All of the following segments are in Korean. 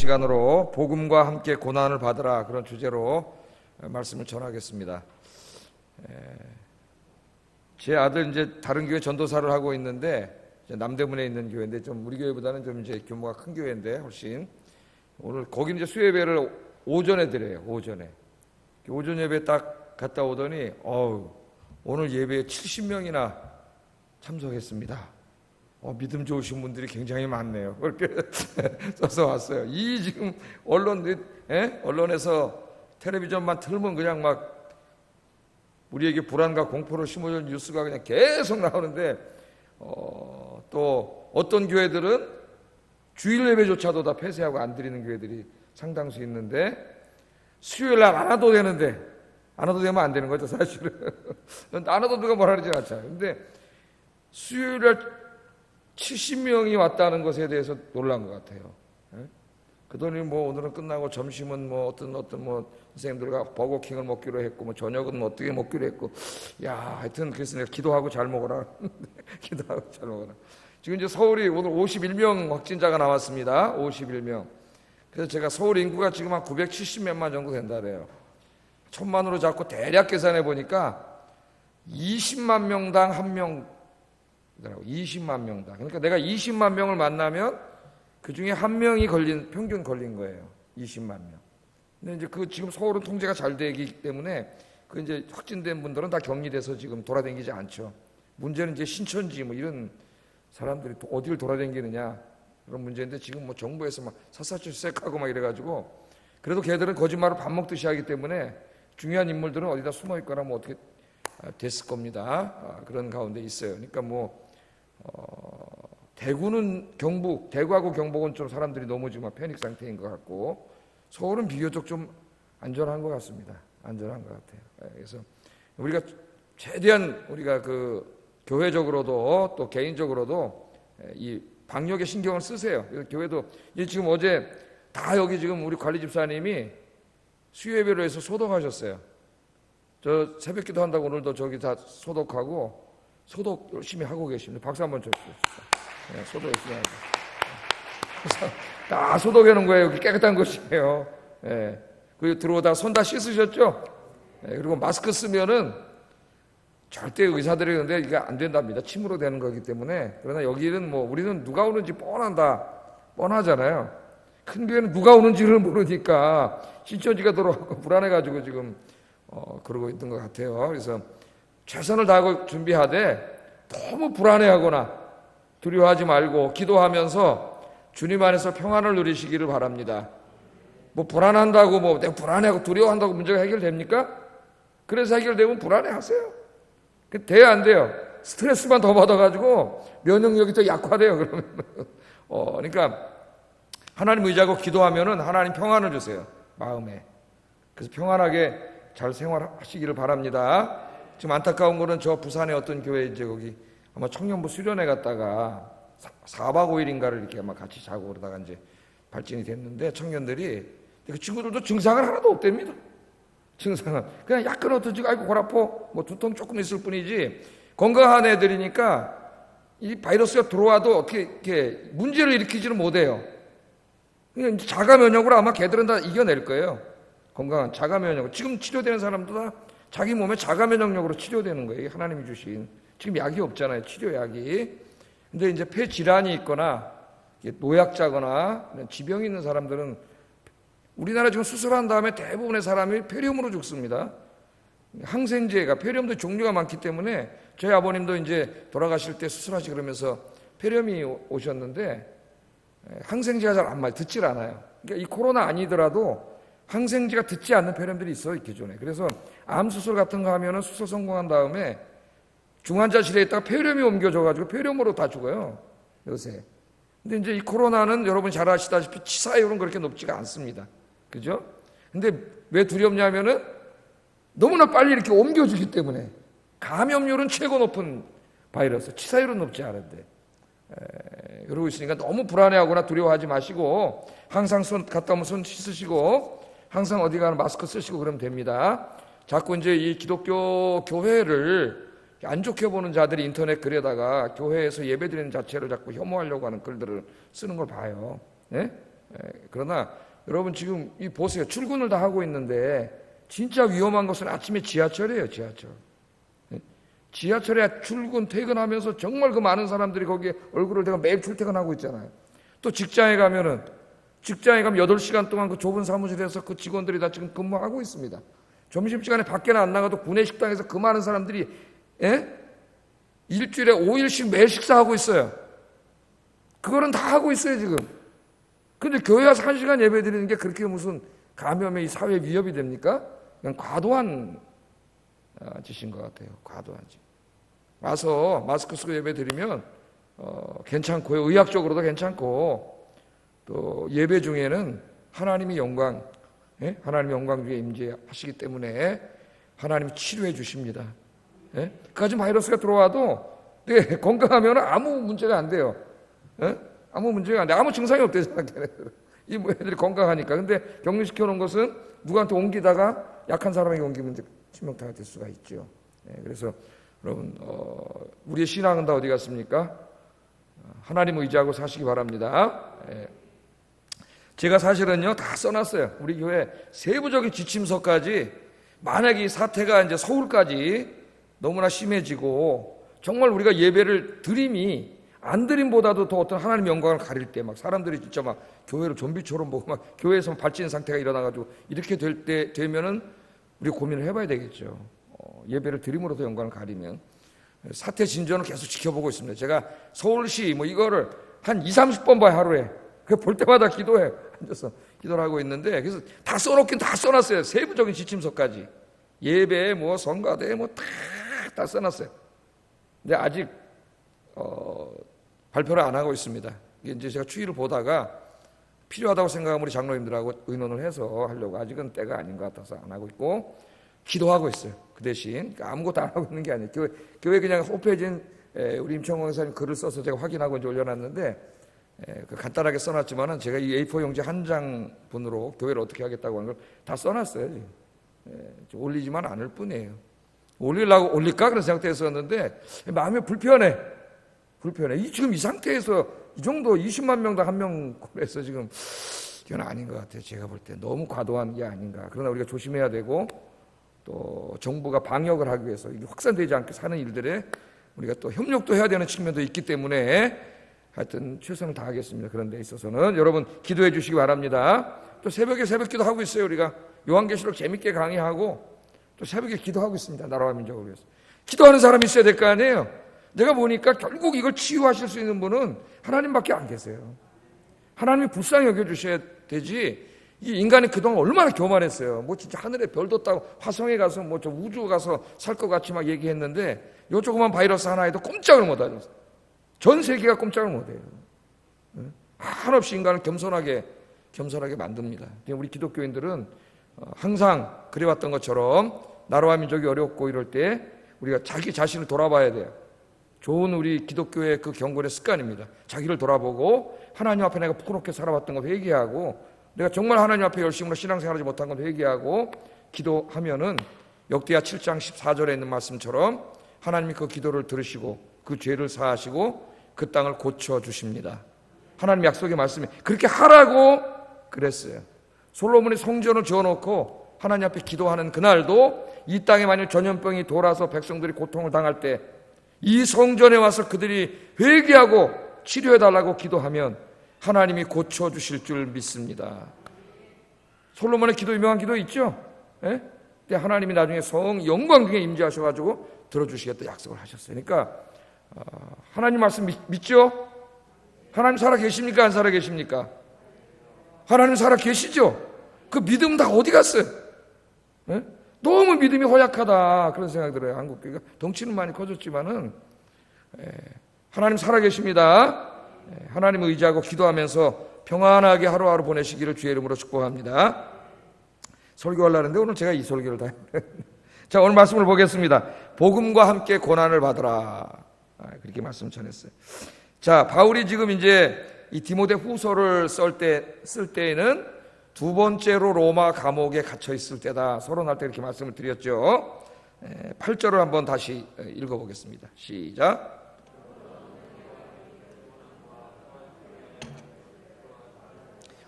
시간으로 복음과 함께 고난을 받으라, 그런 주제로 말씀을 전하겠습니다. 제 아들 이제 다른 교회 전도사를 하고 있는데, 남대문에 있는 교회인데, 좀 우리 교회보다는 좀 이제 규모가 큰 교회인데, 훨씬 오늘 거기 이제 수예배를 오전에 드려요. 오전 예배 딱 갔다 오더니 오늘 예배에 70명이나 참석했습니다. 믿음 좋으신 분들이 굉장히 많네요. 그렇게 써서 왔어요. 이 지금 언론에서 텔레비전만 틀면 그냥 막 우리에게 불안과 공포를 심어줄 뉴스가 그냥 계속 나오는데, 또 어떤 교회들은 주일 예배조차도 다 폐쇄하고 안 드리는 교회들이 상당수 있는데, 수요일 날 안 와도 되는데, 안 와도 되면 안 되는 거죠, 사실은. 안 와도 누가 뭐라 그러지 않잖아요. 근데 수요일 날 70명이 왔다는 것에 대해서 놀란 것 같아요. 그러더니 오늘은 끝나고 점심은 어떤 선생님들과 버거킹을 먹기로 했고, 저녁은 어떻게 먹기로 했고, 하여튼 그래서 내가 기도하고 잘 먹어라. 기도하고 잘 먹어라. 지금 이제 서울이 오늘 51명 확진자가 나왔습니다. 51명. 그래서 제가 서울 인구가 지금 한 970몇만 정도 된다래요. 1000만으로 잡고 대략 계산해 보니까 20만 명당 한 명, 20만 명당. 그러니까 내가 20만 명을 만나면 그 중에 한 명이 평균 걸린 거예요. 20만 명. 근데 이제 지금 서울은 통제가 잘 되기 때문에 이제 확진된 분들은 다 격리돼서 지금 돌아다니지 않죠. 문제는 이제 신천지 이런 사람들이 또 어디를 돌아다니느냐, 그런 문제인데, 지금 정부에서 사사출색하고 이래가지고, 그래도 걔들은 거짓말을 밥 먹듯이 하기 때문에 중요한 인물들은 어디다 숨어 있거나 어떻게 됐을 겁니다. 그런 가운데 있어요. 그러니까 대구는 대구하고 경북은 좀 사람들이 너무 지금 패닉 상태인 것 같고, 서울은 비교적 좀 안전한 것 같습니다. 안전한 것 같아요. 그래서 우리가 최대한 우리가 교회적으로도 또 개인적으로도 이 방역에 신경을 쓰세요. 교회도 지금 어제 다 여기 지금 우리 관리 집사님이 수요예배로 해서 소독하셨어요. 저 새벽기도 한다고 오늘도 저기 다 소독하고, 소독 열심히 하고 계십니다. 박수 한번 쳐주세요. 소독 열심히 하고. 다 소독해 놓은 거예요. 여기 깨끗한 곳이에요. 그리고 들어오다가 손 다 씻으셨죠? 그리고 마스크 쓰면은 절대 의사들이 그런데 이게 안 된답니다. 침으로 되는 거기 때문에. 그러나 여기는 우리는 누가 오는지 뻔하잖아요. 큰 교회는 누가 오는지를 모르니까 신천지가 들어오고 불안해가지고 지금 그러고 있는 것 같아요. 그래서 최선을 다하고 준비하되, 너무 불안해하거나 두려워하지 말고 기도하면서 주님 안에서 평안을 누리시기를 바랍니다. 불안한다고 내가 불안해하고 두려워한다고 문제가 해결됩니까? 그래서 해결되면 불안해하세요. 돼야 안 돼요? 스트레스만 더 받아가지고 면역력이 더 약화돼요. 그러면 그러니까 하나님 의지하고 기도하면은 하나님 평안을 주세요, 마음에. 그래서 평안하게 잘 생활하시기를 바랍니다. 지금 안타까운 거는 저 부산의 어떤 교회 이제 거기 아마 청년부 수련회 갔다가 4박 5일인가를 이렇게 아마 같이 자고 그러다가 이제 발진이 됐는데, 청년들이 그 친구들도 증상은 하나도 없답니다. 증상은 그냥 약간 어떠지, 아이고 골 아파, 두통 조금 있을 뿐이지, 건강한 애들이니까 이 바이러스가 들어와도 어떻게 이렇게 문제를 일으키지는 못해요. 그냥 자가 면역으로 아마 걔들은 다 이겨낼 거예요. 건강한 자가 면역. 지금 치료되는 사람도 다 자기 몸에 자가 면역력으로 치료되는 거예요. 하나님이 주신, 지금 약이 없잖아요, 치료약이. 근데 이제 폐 질환이 있거나 노약자거나 지병이 있는 사람들은, 우리나라 지금 수술한 다음에 대부분의 사람이 폐렴으로 죽습니다. 항생제가, 폐렴도 종류가 많기 때문에, 저희 아버님도 이제 돌아가실 때 수술하시 그러면서 폐렴이 오셨는데, 항생제가 잘 안 듣질 않아요. 그러니까 이 코로나 아니더라도 항생제가 듣지 않는 폐렴들이 있어요, 기존에. 그래서 암 수술 같은 거 하면은 수술 성공한 다음에 중환자실에 있다가 폐렴이 옮겨져가지고 폐렴으로 다 죽어요, 요새. 근데 이제 이 코로나는 여러분 잘 아시다시피 치사율은 그렇게 높지가 않습니다. 그죠? 근데 왜 두렵냐면은 너무나 빨리 이렇게 옮겨주기 때문에. 감염률은 최고 높은 바이러스, 치사율은 높지 않은데. 그러고 있으니까 너무 불안해하거나 두려워하지 마시고, 항상 갔다 오면 손 씻으시고, 항상 어디 가는 마스크 쓰시고 그러면 됩니다. 자꾸 이제 이 기독교 교회를 안 좋게 보는 자들이 인터넷 글에다가 교회에서 예배드리는 자체를 자꾸 혐오하려고 하는 글들을 쓰는 걸 봐요. 네? 그러나 여러분 지금 이 보세요. 출근을 다 하고 있는데 진짜 위험한 것은 아침에 지하철이에요. 지하철에 출근 퇴근하면서 정말 그 많은 사람들이 거기에 얼굴을 대고 매일 출퇴근하고 있잖아요. 또 직장에 가면 8시간 동안 그 좁은 사무실에서 그 직원들이 다 지금 근무하고 있습니다. 점심시간에 밖에는 안 나가도 구내 식당에서 그 많은 사람들이 일주일에 5일씩 매일 식사하고 있어요. 그거는 다 하고 있어요 지금. 근데 교회 와서 1시간 예배 드리는 게 그렇게 무슨 감염의 이 사회 위협이 됩니까? 그냥 과도한 짓인 것 같아요. 과도한 짓. 와서 마스크 쓰고 예배 드리면 괜찮고요. 의학적으로도 괜찮고 또 예배 중에는 하나님의 영광 중에 임재하시기 때문에 하나님이 치료해 주십니다. 그까지 바이러스가 들어와도 건강하면 아무 문제가 안 돼요. 아무 문제가 안 돼. 아무 증상이 없대잖아. 이 애들이 건강하니까. 근데 격리시켜 놓은 것은 누구한테 옮기다가 약한 사람에게 옮기면 이제 치명타가 될 수가 있죠. 그래서 여러분 우리의 신앙은 다 어디 갔습니까? 하나님 의지하고 사시기 바랍니다. 제가 사실은요 다 써놨어요. 우리 교회 세부적인 지침서까지 만약에 이 사태가 이제 서울까지 너무나 심해지고 정말 우리가 예배를 드림이 안 드림보다도 더 어떤 하나님의 영광을 가릴 때 막 사람들이 진짜 막 교회를 좀비처럼 보고 막 교회에서 발진 상태가 일어나가지고 이렇게 될 때 되면은 우리 고민을 해봐야 되겠죠. 예배를 드림으로도 영광을 가리면 사태 진전을 계속 지켜보고 있습니다. 제가 서울시 이거를 한 20-30번 봐요 하루에. 그 볼 때마다 기도해 앉아서 기도를 하고 있는데 그래서 다 써놓긴 다 써놨어요. 세부적인 지침서까지 예배 성가대 다 써놨어요. 근데 아직 발표를 안 하고 있습니다. 이제 제가 추이를 보다가 필요하다고 생각하면 우리 장로님들하고 의논을 해서 하려고 아직은 때가 아닌 것 같아서 안 하고 있고 기도하고 있어요. 그 대신 아무것도 안 하고 있는 게 아니에요. 교회 그냥 홈페이지에 우리 임청원 목사님 글을 써서 제가 확인하고 이제 올려놨는데 간단하게 써놨지만은 제가 이 A4 용지 한 장분으로 교회를 어떻게 하겠다고 하는 걸 다 써놨어요. 올리지만 않을 뿐이에요. 올릴까 그런 생각도 했었는데 마음이 불편해. 지금 이 상태에서 이 정도 20만 명당 한 명 그래서 지금 이건 아닌 것 같아요. 제가 볼 때 너무 과도한 게 아닌가. 그러나 우리가 조심해야 되고 또 정부가 방역을 하기 위해서 이게 확산되지 않게 사는 일들에 우리가 또 협력도 해야 되는 측면도 있기 때문에 하여튼 최선을 다하겠습니다. 그런 데 있어서는 여러분 기도해 주시기 바랍니다. 또 새벽에 새벽기도 하고 있어요. 우리가 요한계시록 재밌게 강의하고 또 새벽에 기도하고 있습니다. 나라와 민족을 위해서. 기도하는 사람이 있어야 될 거 아니에요. 내가 보니까 결국 이걸 치유하실 수 있는 분은 하나님밖에 안 계세요. 하나님이 불쌍히 여겨주셔야 되지. 이 인간이 그동안 얼마나 교만했어요. 진짜 하늘에 별도 따고 화성에 가서 저 우주 가서 살 것 같이 막 얘기했는데 요 조그만 바이러스 하나에도 꼼짝을 못하죠. 전 세계가 꼼짝을 못해요. 한없이 인간을 겸손하게 만듭니다. 우리 기독교인들은 항상 그래왔던 것처럼 나라와 민족이 어렵고 이럴 때 우리가 자기 자신을 돌아봐야 돼요. 좋은 우리 기독교의 그 경건의 습관입니다. 자기를 돌아보고 하나님 앞에 내가 부끄럽게 살아왔던 것 회개하고 내가 정말 하나님 앞에 열심으로 신앙생활하지 못한 것 회개하고 기도하면은 역대하 7장 14절에 있는 말씀처럼 하나님이 그 기도를 들으시고 그 죄를 사하시고 그 땅을 고쳐주십니다. 하나님 약속의 말씀이 그렇게 하라고 그랬어요. 솔로몬이 성전을 지어놓고 하나님 앞에 기도하는 그날도 이 땅에 만일 전염병이 돌아서 백성들이 고통을 당할 때 이 성전에 와서 그들이 회개하고 치료해달라고 기도하면 하나님이 고쳐주실 줄 믿습니다. 솔로몬의 기도 유명한 기도 있죠? 근데 하나님이 나중에 영광 중에 임재하셔가지고 들어주시겠다 약속을 하셨어요. 그러니까 하나님 말씀 믿죠? 하나님 살아 계십니까? 안 살아 계십니까? 하나님 살아 계시죠? 그 믿음 다 어디 갔어요? 너무 믿음이 허약하다 그런 생각이 들어요. 한국교회가 덩치는 많이 커졌지만은 하나님 살아 계십니다. 하나님 의지하고 기도하면서 평안하게 하루하루 보내시기를 주의 이름으로 축복합니다. 설교하려는데 오늘 제가 이 설교를 다 자, 오늘 말씀을 보겠습니다. 복음과 함께 고난을 받으라. 그렇게 말씀 전했어요. 자, 바울이 지금 이제 이 디모데 후서를 쓸 때에는 두 번째로 로마 감옥에 갇혀 있을 때다. 서론할 때 이렇게 말씀을 드렸죠. 8절을 한번 다시 읽어보겠습니다. 시작.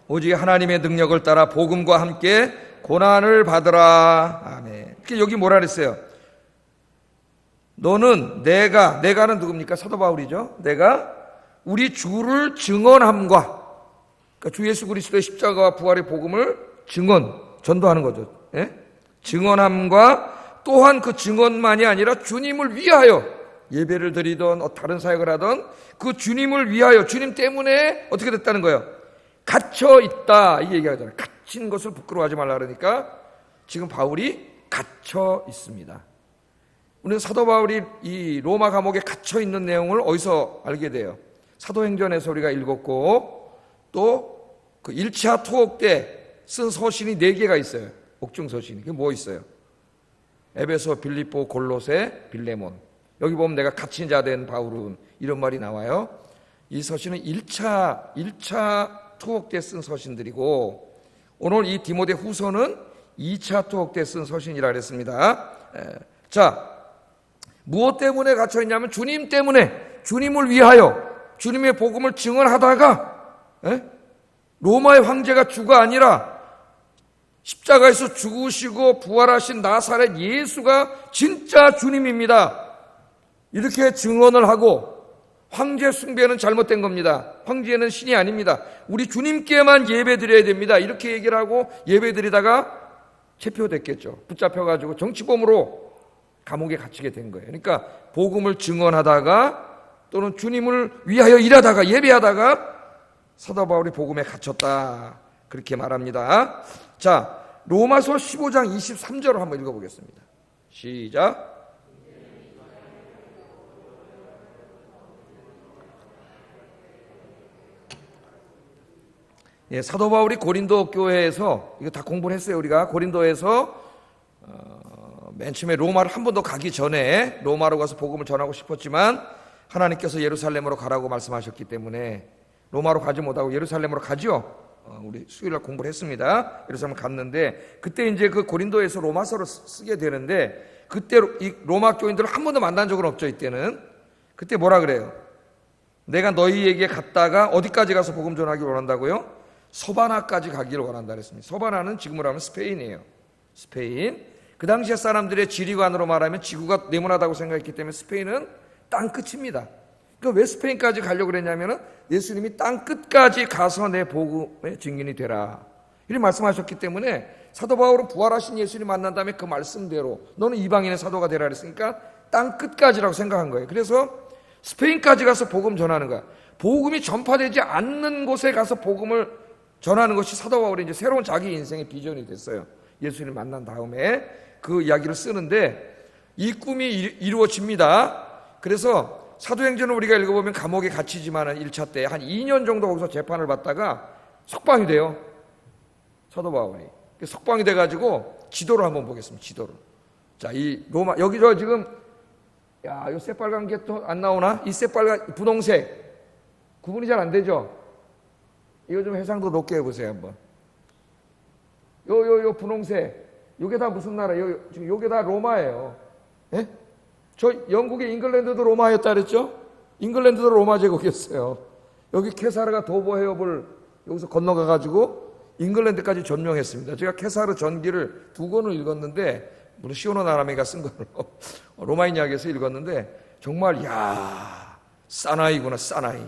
오직 하나님의 능력을 따라 복음과 함께 고난을 받으라. 아멘. 여기 뭐라 그랬어요? 너는 내가는 누굽니까? 사도 바울이죠. 내가 우리 주를 증언함과, 그러니까 주 예수 그리스도의 십자가와 부활의 복음을 전도하는 거죠. 예? 증언함과 또한 그 증언만이 아니라 주님을 위하여 예배를 드리던 다른 사역을 하던 그 주님을 위하여, 주님 때문에 어떻게 됐다는 거예요? 갇혀 있다, 이 얘기하잖아요. 갇힌 것을 부끄러워하지 말라 그러니까 지금 바울이 갇혀 있습니다. 우리는 사도 바울이 이 로마 감옥에 갇혀 있는 내용을 어디서 알게 돼요? 사도행전에서 우리가 읽었고, 또 그 1차 투옥 때 쓴 서신이 4개가 있어요. 옥중 서신이. 그게 뭐 있어요? 에베소, 빌립보, 골로새, 빌레몬. 여기 보면 내가 갇힌 자 된 바울은, 이런 말이 나와요. 이 서신은 1차 투옥 때 쓴 서신들이고, 오늘 이 디모데 후서는 2차 투옥 때 쓴 서신이라 그랬습니다. 자, 무엇 때문에 갇혀 있냐면 주님 때문에, 주님을 위하여 주님의 복음을 증언하다가 로마의 황제가 주가 아니라 십자가에서 죽으시고 부활하신 나사렛 예수가 진짜 주님입니다, 이렇게 증언을 하고, 황제 숭배는 잘못된 겁니다. 황제는 신이 아닙니다. 우리 주님께만 예배드려야 됩니다, 이렇게 얘기를 하고 예배드리다가 체포됐겠죠. 붙잡혀가지고 정치범으로 감옥에 갇히게 된 거예요. 그러니까 복음을 증언하다가 또는 주님을 위하여 일하다가 예배하다가 사도 바울이 복음에 갇혔다, 그렇게 말합니다. 자, 로마서 15장 23절을 한번 읽어보겠습니다. 시작. 예, 사도 바울이 고린도 교회에서, 이거 다 공부를 했어요. 우리가 고린도에서 맨 처음에 로마를 한 번도 가기 전에 로마로 가서 복음을 전하고 싶었지만 하나님께서 예루살렘으로 가라고 말씀하셨기 때문에 로마로 가지 못하고 예루살렘으로 가죠. 우리 수요일날 공부를 했습니다. 예루살렘 갔는데, 그때 이제 그 고린도에서 로마서를 쓰게 되는데, 그때 이 로마 교인들을 한 번도 만난 적은 없죠. 이때는. 그때 뭐라 그래요? 내가 너희에게 갔다가 어디까지 가서 복음 전하기를 원한다고요? 서바나까지 가기를 원한다 그랬습니다. 서바나는 지금으로 하면 스페인이에요. 스페인. 그 당시에 사람들의 지리관으로 말하면 지구가 네모나다고 생각했기 때문에 스페인은 땅 끝입니다. 그러니까 왜 스페인까지 가려고 그랬냐면은 예수님이 땅 끝까지 가서 내 복음의 증인이 되라, 이렇게 말씀하셨기 때문에 사도 바울은 부활하신 예수님 만난 다음에 그 말씀대로 너는 이방인의 사도가 되라 그랬으니까 땅 끝까지라고 생각한 거예요. 그래서 스페인까지 가서 복음 전하는 거야. 복음이 전파되지 않는 곳에 가서 복음을 전하는 것이 사도 바울의 이제 새로운 자기 인생의 비전이 됐어요. 예수님 만난 다음에 그 이야기를 쓰는데 이 꿈이 이루어집니다. 그래서 사도행전을 우리가 읽어보면 감옥에 갇히지만은 1차 때 한 2년 정도 거기서 재판을 받다가 석방이 돼요. 사도 바울이. 석방이 돼가지고 지도를 한번 보겠습니다. 지도를. 자, 이 로마, 여기 저 지금, 야, 이 새빨간 게 또 안 나오나? 이 새빨간, 분홍색. 구분이 잘 안 되죠? 이거 좀 해상도 높게 해보세요, 한번. 요 분홍색. 요게 다 무슨 나라? 지금 요게 다 로마예요. 예? 저 영국의 잉글랜드도 로마였다 그랬죠? 잉글랜드도 로마 제국이었어요. 여기 케사르가 도보 해협을 여기서 건너가가지고 잉글랜드까지 점령했습니다. 제가 케사르 전기를 2권을 읽었는데, 물론 시오노 나라메가 쓴 걸로 로마인 이야기에서 읽었는데, 정말 사나이구나, 사나이.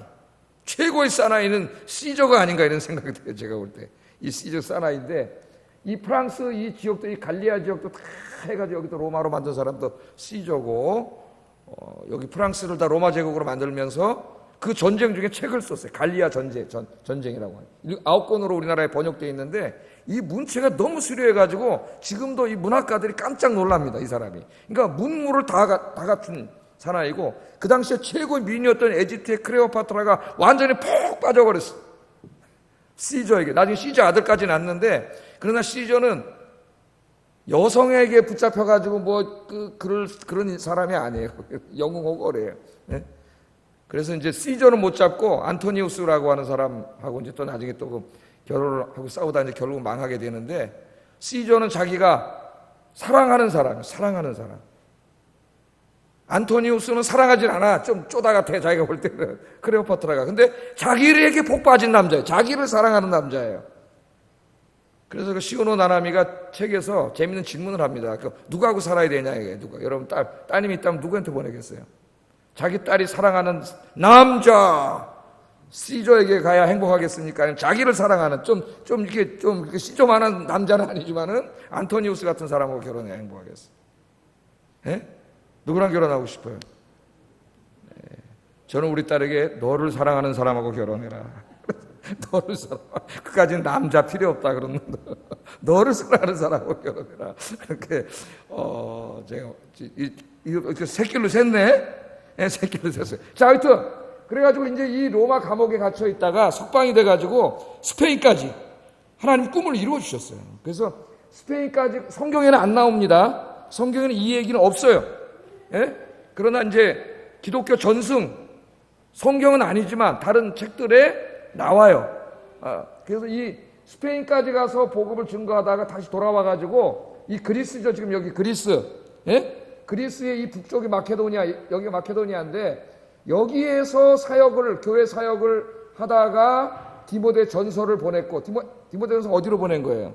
최고의 사나이는 시저가 아닌가 이런 생각이 들어요. 제가 볼 때 이 시저 사나이인데, 이 프랑스 이 지역도, 이 갈리아 지역도 다 해가지고 여기도 로마로 만든 사람도 시저고, 여기 프랑스를 다 로마 제국으로 만들면서 그 전쟁 중에 책을 썼어요. 갈리아 전쟁이라고 하는. 9권으로 우리나라에 번역되어 있는데, 이 문체가 너무 수려해가지고 지금도 이 문학가들이 깜짝 놀랍니다. 이 사람이. 그러니까 문물을 다 갖춘 사나이고, 그 당시에 최고의 미인이었던 에지프트의 클레오파트라가 완전히 푹 빠져버렸어. 시저에게. 나중에 시저 아들까지 낳았는데, 그러나 시저는 여성에게 붙잡혀가지고 그런 사람이 아니에요. 영웅호걸이에요. 네? 그래서 이제 시저는 못 잡고 안토니우스라고 하는 사람하고 이제 또 나중에 또 결혼을 하고 싸우다 이제 결국 망하게 되는데, 시저는 자기가 사랑하는 사람. 안토니우스는 사랑하진 않아. 좀 쪼다 같아, 자기가 볼 때는. 클레오파트라가. 근데 자기에게 복 빠진 남자예요. 자기를 사랑하는 남자예요. 그래서 그 시오노 나나미가 책에서 재밌는 질문을 합니다. 누구하고 살아야 되냐, 이게 누가. 여러분, 따님이 있다면 누구한테 보내겠어요? 자기 딸이 사랑하는 남자 시조에게 가야 행복하겠습니까? 아니면 자기를 사랑하는 이렇게 시조만한 남자는 아니지만은 안토니우스 같은 사람하고 결혼해야 행복하겠어요. 예? 누구랑 결혼하고 싶어요? 네. 저는 우리 딸에게 너를 사랑하는 사람하고 결혼해라. 너를 사랑. 그까지는 남자 필요 없다 그러는 너를 사랑하는 사람하고 결혼해라. 그렇게 제가 이렇게 새끼로 샜네. 네, 새끼로 샜어요. 자, 하여튼 그래가지고 이제 이 로마 감옥에 갇혀 있다가 석방이 돼가지고 스페인까지 하나님 꿈을 이루어 주셨어요. 그래서 스페인까지 성경에는 안 나옵니다. 성경에는 이 얘기는 없어요. 예? 그러나 이제 기독교 전승 성경은 아니지만 다른 책들에 나와요. 그래서 이 스페인까지 가서 복음을 증거하다가 다시 돌아와가지고 이 그리스죠. 지금 여기 그리스. 예? 그리스의 이 북쪽이 마케도니아, 여기가 마케도니아인데 여기에서 교회 사역을 하다가 디모데 전서를 보냈고 디모데 전서 어디로 보낸 거예요?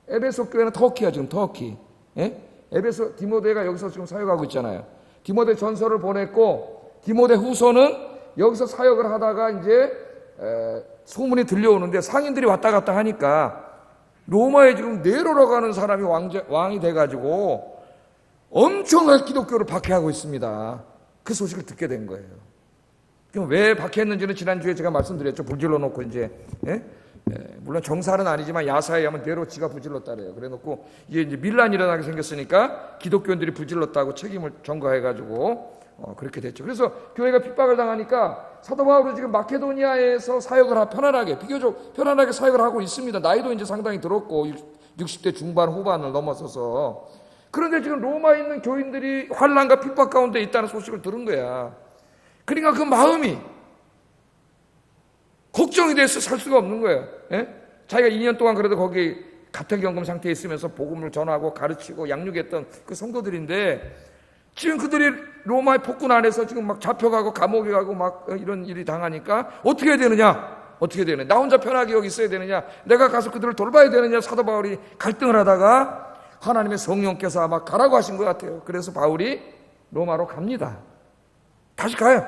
에베소 교회는 터키야, 지금 터키. 예? 에베소 디모데가 여기서 지금 사역하고 있잖아요. 디모데 전서를 보냈고 디모데 후서는 여기서 사역을 하다가 이제 소문이 들려오는데 상인들이 왔다 갔다 하니까 로마에 지금 네로로 가는 사람이 왕이 돼가지고 엄청나게 기독교를 박해하고 있습니다. 그 소식을 듣게 된 거예요. 그럼 왜 박해했는지는 지난주에 제가 말씀드렸죠. 불질러 놓고 이제 물론 정사는 아니지만 야사에 하면 네로 지가 불질렀다래요. 그래 놓고 이게 이제 밀란이 일어나게 생겼으니까 기독교인들이 불질렀다고 책임을 전가해가지고 그렇게 됐죠. 그래서 교회가 핍박을 당하니까 사도 바울은 지금 마케도니아에서 사역을 편안하게, 비교적 편안하게 사역을 하고 있습니다. 나이도 이제 상당히 들었고 60대 중반 후반을 넘어서서. 그런데 지금 로마에 있는 교인들이 환난과 핍박 가운데 있다는 소식을 들은 거야. 그러니까 그 마음이 걱정이 돼서 살 수가 없는 거예요. 예? 자기가 2년 동안 그래도 거기 가택연금 상태에 있으면서 복음을 전하고 가르치고 양육했던 그 성도들인데 지금 그들이 로마의 폭군 안에서 지금 막 잡혀가고 감옥에 가고 막 이런 일이 당하니까 어떻게 해야 되느냐? 어떻게 해야 되느냐? 나 혼자 편하게 여기 있어야 되느냐? 내가 가서 그들을 돌봐야 되느냐? 사도 바울이 갈등을 하다가 하나님의 성령께서 아마 가라고 하신 것 같아요. 그래서 바울이 로마로 갑니다. 다시 가요.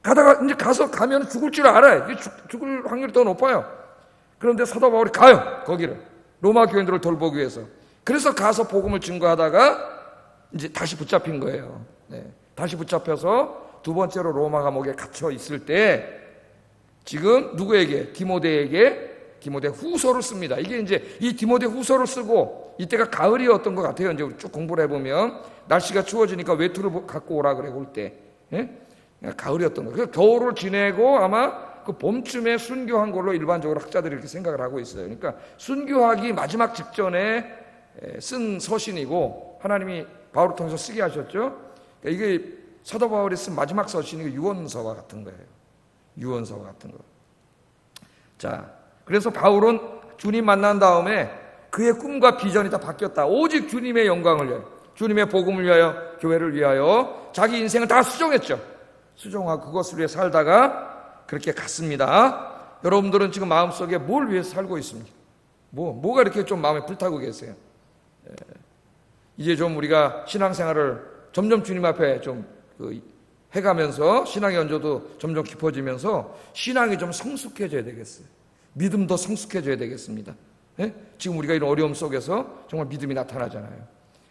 가다가 이제 가면 죽을 줄 알아요. 죽을 확률이 더 높아요. 그런데 사도 바울이 가요. 거기를. 로마 교인들을 돌보기 위해서. 그래서 가서 복음을 증거하다가 이제 다시 붙잡힌 거예요. 네. 다시 붙잡혀서 두 번째로 로마 감옥에 갇혀 있을 때 지금 누구에게? 디모데 후서를 씁니다. 이게 이제 이 디모데 후서를 쓰고 이때가 가을이었던 것 같아요. 이제 우리 쭉 공부를 해보면 날씨가 추워지니까 외투를 갖고 오라 그래 올 때. 예? 가을이었던 거예요. 그래서 겨울을 지내고 아마 그 봄쯤에 순교한 걸로 일반적으로 학자들이 이렇게 생각을 하고 있어요. 그러니까 순교하기 마지막 직전에 쓴 서신이고 하나님이 바울을 통해서 쓰게 하셨죠. 그러니까 이게 사도 바울이 쓴 마지막 서신이 유언서와 같은 거예요. 유언서와 같은 거. 자, 그래서 바울은 주님 만난 다음에 그의 꿈과 비전이 다 바뀌었다. 오직 주님의 영광을 위하여, 주님의 복음을 위하여, 교회를 위하여 자기 인생을 다 수정했죠. 수정하고 그것을 위해 살다가 그렇게 갔습니다. 여러분들은 지금 마음속에 뭘 위해서 살고 있습니까? 뭐가 이렇게 좀 마음에 불타고 계세요? 이제 좀 우리가 신앙생활을 점점 주님 앞에 좀 해가면서 신앙의 연조도 점점 깊어지면서 신앙이 좀 성숙해져야 되겠어요. 믿음도 성숙해져야 되겠습니다. 예? 지금 우리가 이런 어려움 속에서 정말 믿음이 나타나잖아요.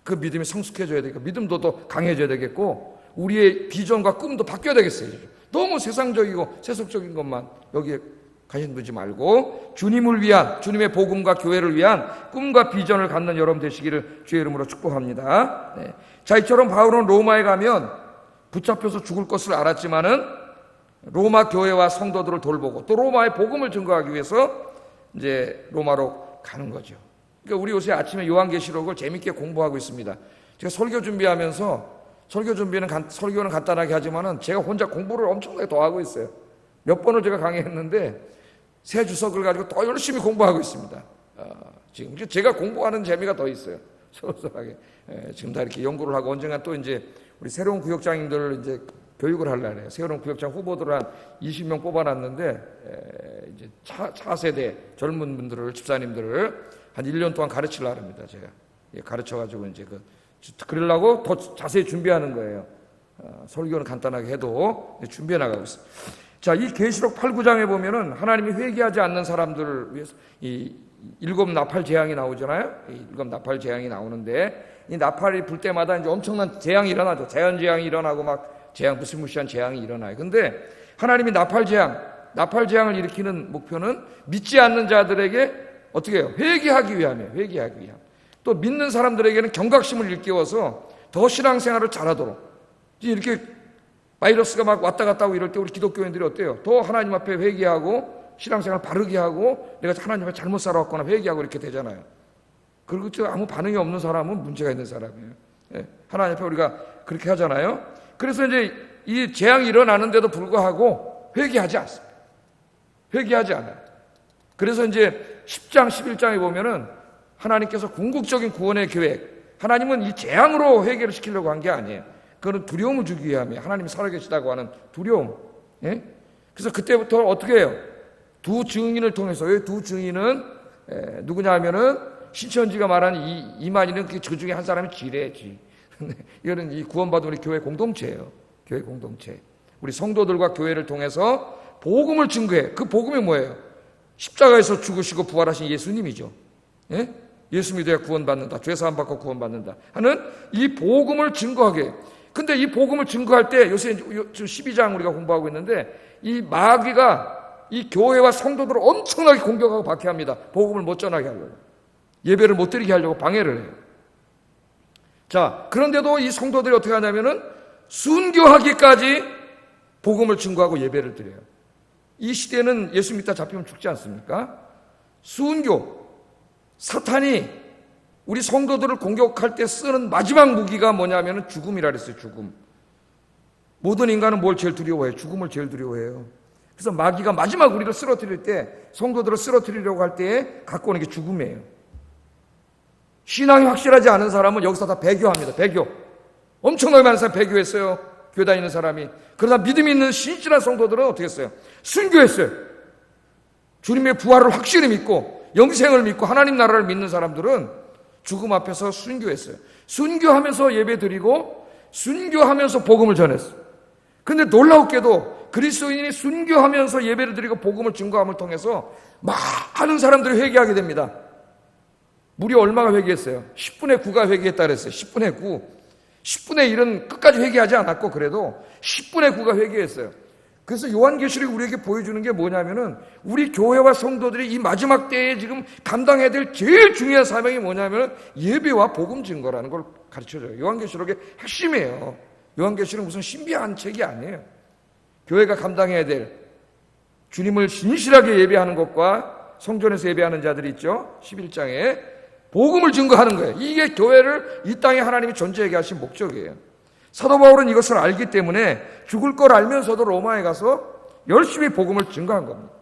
그 믿음이 성숙해져야 되고 믿음도 더 강해져야 되겠고 우리의 비전과 꿈도 바뀌어야 되겠어요. 너무 세상적이고 세속적인 것만 여기에 관심 두지 말고 주님을 위한, 주님의 복음과 교회를 위한 꿈과 비전을 갖는 여러분 되시기를 주의 이름으로 축복합니다. 네. 자, 이처럼 바울은 로마에 가면 붙잡혀서 죽을 것을 알았지만은 로마 교회와 성도들을 돌보고 또 로마의 복음을 증거하기 위해서 이제 로마로 가는 거죠. 그러니까 우리 요새 아침에 요한계시록을 재밌게 공부하고 있습니다. 제가 설교 준비하면서 설교는 간단하게 하지만은 제가 혼자 공부를 엄청나게 더 하고 있어요. 몇 번을 제가 강의했는데 새 주석을 가지고 더 열심히 공부하고 있습니다. 지금 제가 공부하는 재미가 더 있어요. 소소하게 지금 다 이렇게 연구를 하고 언젠가 또 이제 우리 새로운 구역장님들을 이제 교육을 하려고 해요. 새로운 구역장 후보들을 한 20명 뽑아놨는데 이제 차세대 젊은 분들을, 집사님들을 한 1년 동안 가르치려고 합니다. 제가 가르쳐가지고 이제 그러려고 더 자세히 준비하는 거예요. 설교는 간단하게 해도 준비해 나가고 있어요. 자, 이 계시록 8, 9장에 보면은 하나님이 회개하지 않는 사람들을 위해서 이 7 나팔 재앙이 나오잖아요. 이 7 나팔 재앙이 나오는데 이 나팔이 불 때마다 이제 엄청난 재앙이 일어나죠. 자연 재앙이 일어나고 막 무시무시한 재앙이 일어나요. 근데 하나님이 나팔 재앙을 일으키는 목표는 믿지 않는 자들에게 어떻게 해요? 회개하기 위함이에요. 회개하기 위함. 또 믿는 사람들에게는 경각심을 일깨워서 더 신앙생활을 잘하도록. 이렇게 바이러스가 막 왔다 갔다 하고 이럴 때 우리 기독교인들이 어때요? 더 하나님 앞에 회개하고 신앙생활 바르게 하고 내가 하나님 앞에 잘못 살아왔거나 회개하고 이렇게 되잖아요. 그리고 아무 반응이 없는 사람은 문제가 있는 사람이에요. 하나님 앞에 우리가 그렇게 하잖아요. 그래서 이제 이 재앙이 일어나는데도 불구하고 회개하지 않습니다. 회개하지 않아요. 그래서 이제 10장, 11장에 보면은 하나님께서 궁극적인 구원의 계획, 하나님은 이 재앙으로 회개를 시키려고 한 게 아니에요. 그거는 두려움을 주기 위함이에요. 하나님이 살아계시다고 하는 두려움. 그래서 그때부터 어떻게 해요? 두 증인을 통해서, 왜 두 증인은 누구냐 하면은 신천지가 말하는 이만희는 그 중에 한 사람이 지뢰지. 이거는 이 구원받은 우리 교회 공동체예요. 교회 공동체. 우리 성도들과 교회를 통해서 복음을 증거해. 그 복음이 뭐예요? 십자가에서 죽으시고 부활하신 예수님이죠. 예수 믿어야 구원받는다. 죄사함 받고 구원받는다 하는 이 복음을 증거하게 해요. 근데 이 복음을 증거할 때 요새 12장 우리가 공부하고 있는데 이 마귀가 이 교회와 성도들을 엄청나게 공격하고 박해합니다. 복음을 못 전하게 하려고. 예배를 못 드리게 하려고 방해를 해요. 자, 그런데도 이 성도들이 어떻게 하냐면은 순교하기까지 복음을 증거하고 예배를 드려요. 이 시대는 예수 믿다 잡히면 죽지 않습니까? 순교. 사탄이 우리 성도들을 공격할 때 쓰는 마지막 무기가 뭐냐면은 죽음이라 그랬어요. 죽음. 모든 인간은 뭘 제일 두려워해요? 죽음을 제일 두려워해요. 그래서 마귀가 마지막 우리를 쓰러뜨릴 때, 성도들을 쓰러뜨리려고 할 때에 갖고 오는 게 죽음이에요. 신앙이 확실하지 않은 사람은 여기서 다 배교합니다. 배교. 엄청나게 많은 사람이 배교했어요. 교회 다니는 사람이. 그러나 믿음이 있는 신실한 성도들은 어떻게 했어요? 순교했어요. 주님의 부활을 확실히 믿고 영생을 믿고 하나님 나라를 믿는 사람들은 죽음 앞에서 순교했어요. 순교하면서 예배드리고 순교하면서 복음을 전했어요. 그런데 놀라웠게도 그리스도인이 순교하면서 예배를 드리고 복음을 증거함을 통해서 많은 사람들이 회개하게 됩니다. 무려 얼마가 회개했어요? 10분의 9가 회개했다 그랬어요. 10분의 9. 10분의 1은 끝까지 회개하지 않았고 그래도 10분의 9가 회개했어요. 그래서 요한계시록이 우리에게 보여주는 게 뭐냐면은 우리 교회와 성도들이 이 마지막 때에 지금 감당해야 될 제일 중요한 사명이 뭐냐면은 예배와 복음 증거라는 걸 가르쳐줘요. 요한계시록의 핵심이에요. 요한계시록은 무슨 신비한 책이 아니에요. 교회가 감당해야 될 주님을 진실하게 예배하는 것과 성전에서 예배하는 자들이 있죠. 11장에 복음을 증거하는 거예요. 이게 교회를 이 땅에 하나님이 존재하게 하신 목적이에요. 사도 바울은 이것을 알기 때문에 죽을 걸 알면서도 로마에 가서 열심히 복음을 증거한 겁니다.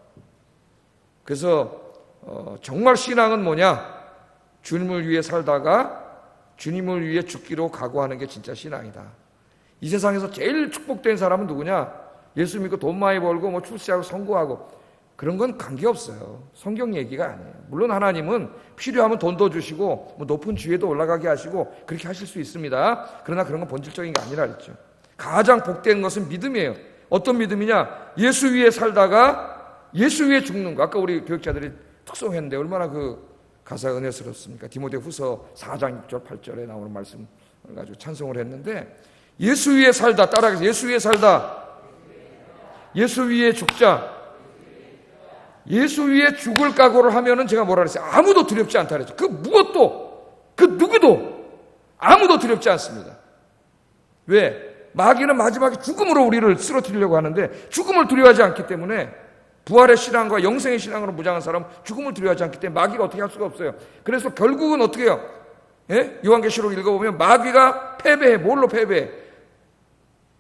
그래서 정말 신앙은 뭐냐? 주님을 위해 살다가 주님을 위해 죽기로 각오하는 게 진짜 신앙이다. 이 세상에서 제일 축복된 사람은 누구냐? 예수 믿고 돈 많이 벌고 뭐 출세하고 성공하고 그런 건 관계없어요. 성경 얘기가 아니에요. 물론 하나님은 필요하면 돈도 주시고 뭐 높은 지위에도 올라가게 하시고 그렇게 하실 수 있습니다. 그러나 그런 건 본질적인 게 아니라 그랬죠. 가장 복된 것은 믿음이에요. 어떤 믿음이냐? 예수 위에 살다가 예수 위에 죽는 거. 아까 우리 교육자들이 특송했는데 얼마나 그 가사가 은혜스럽습니까? 디모데후서 4장 6절 8절에 나오는 말씀을 가지고 찬송을 했는데 예수 위에 살다, 따라해서 예수 위에 살다, 예수 위에 죽자. 예수 위에 죽을 각오를 하면은 제가 뭐라 그랬어요? 아무도 두렵지 않다 그랬죠. 그 무엇도, 그 누구도 아무도 두렵지 않습니다. 왜? 마귀는 마지막에 죽음으로 우리를 쓰러뜨리려고 하는데 죽음을 두려워하지 않기 때문에 부활의 신앙과 영생의 신앙으로 무장한 사람은 죽음을 두려워하지 않기 때문에 마귀가 어떻게 할 수가 없어요. 그래서 결국은 어떻게 해요? 예? 요한계시록 읽어보면 마귀가 패배해. 뭘로 패배해?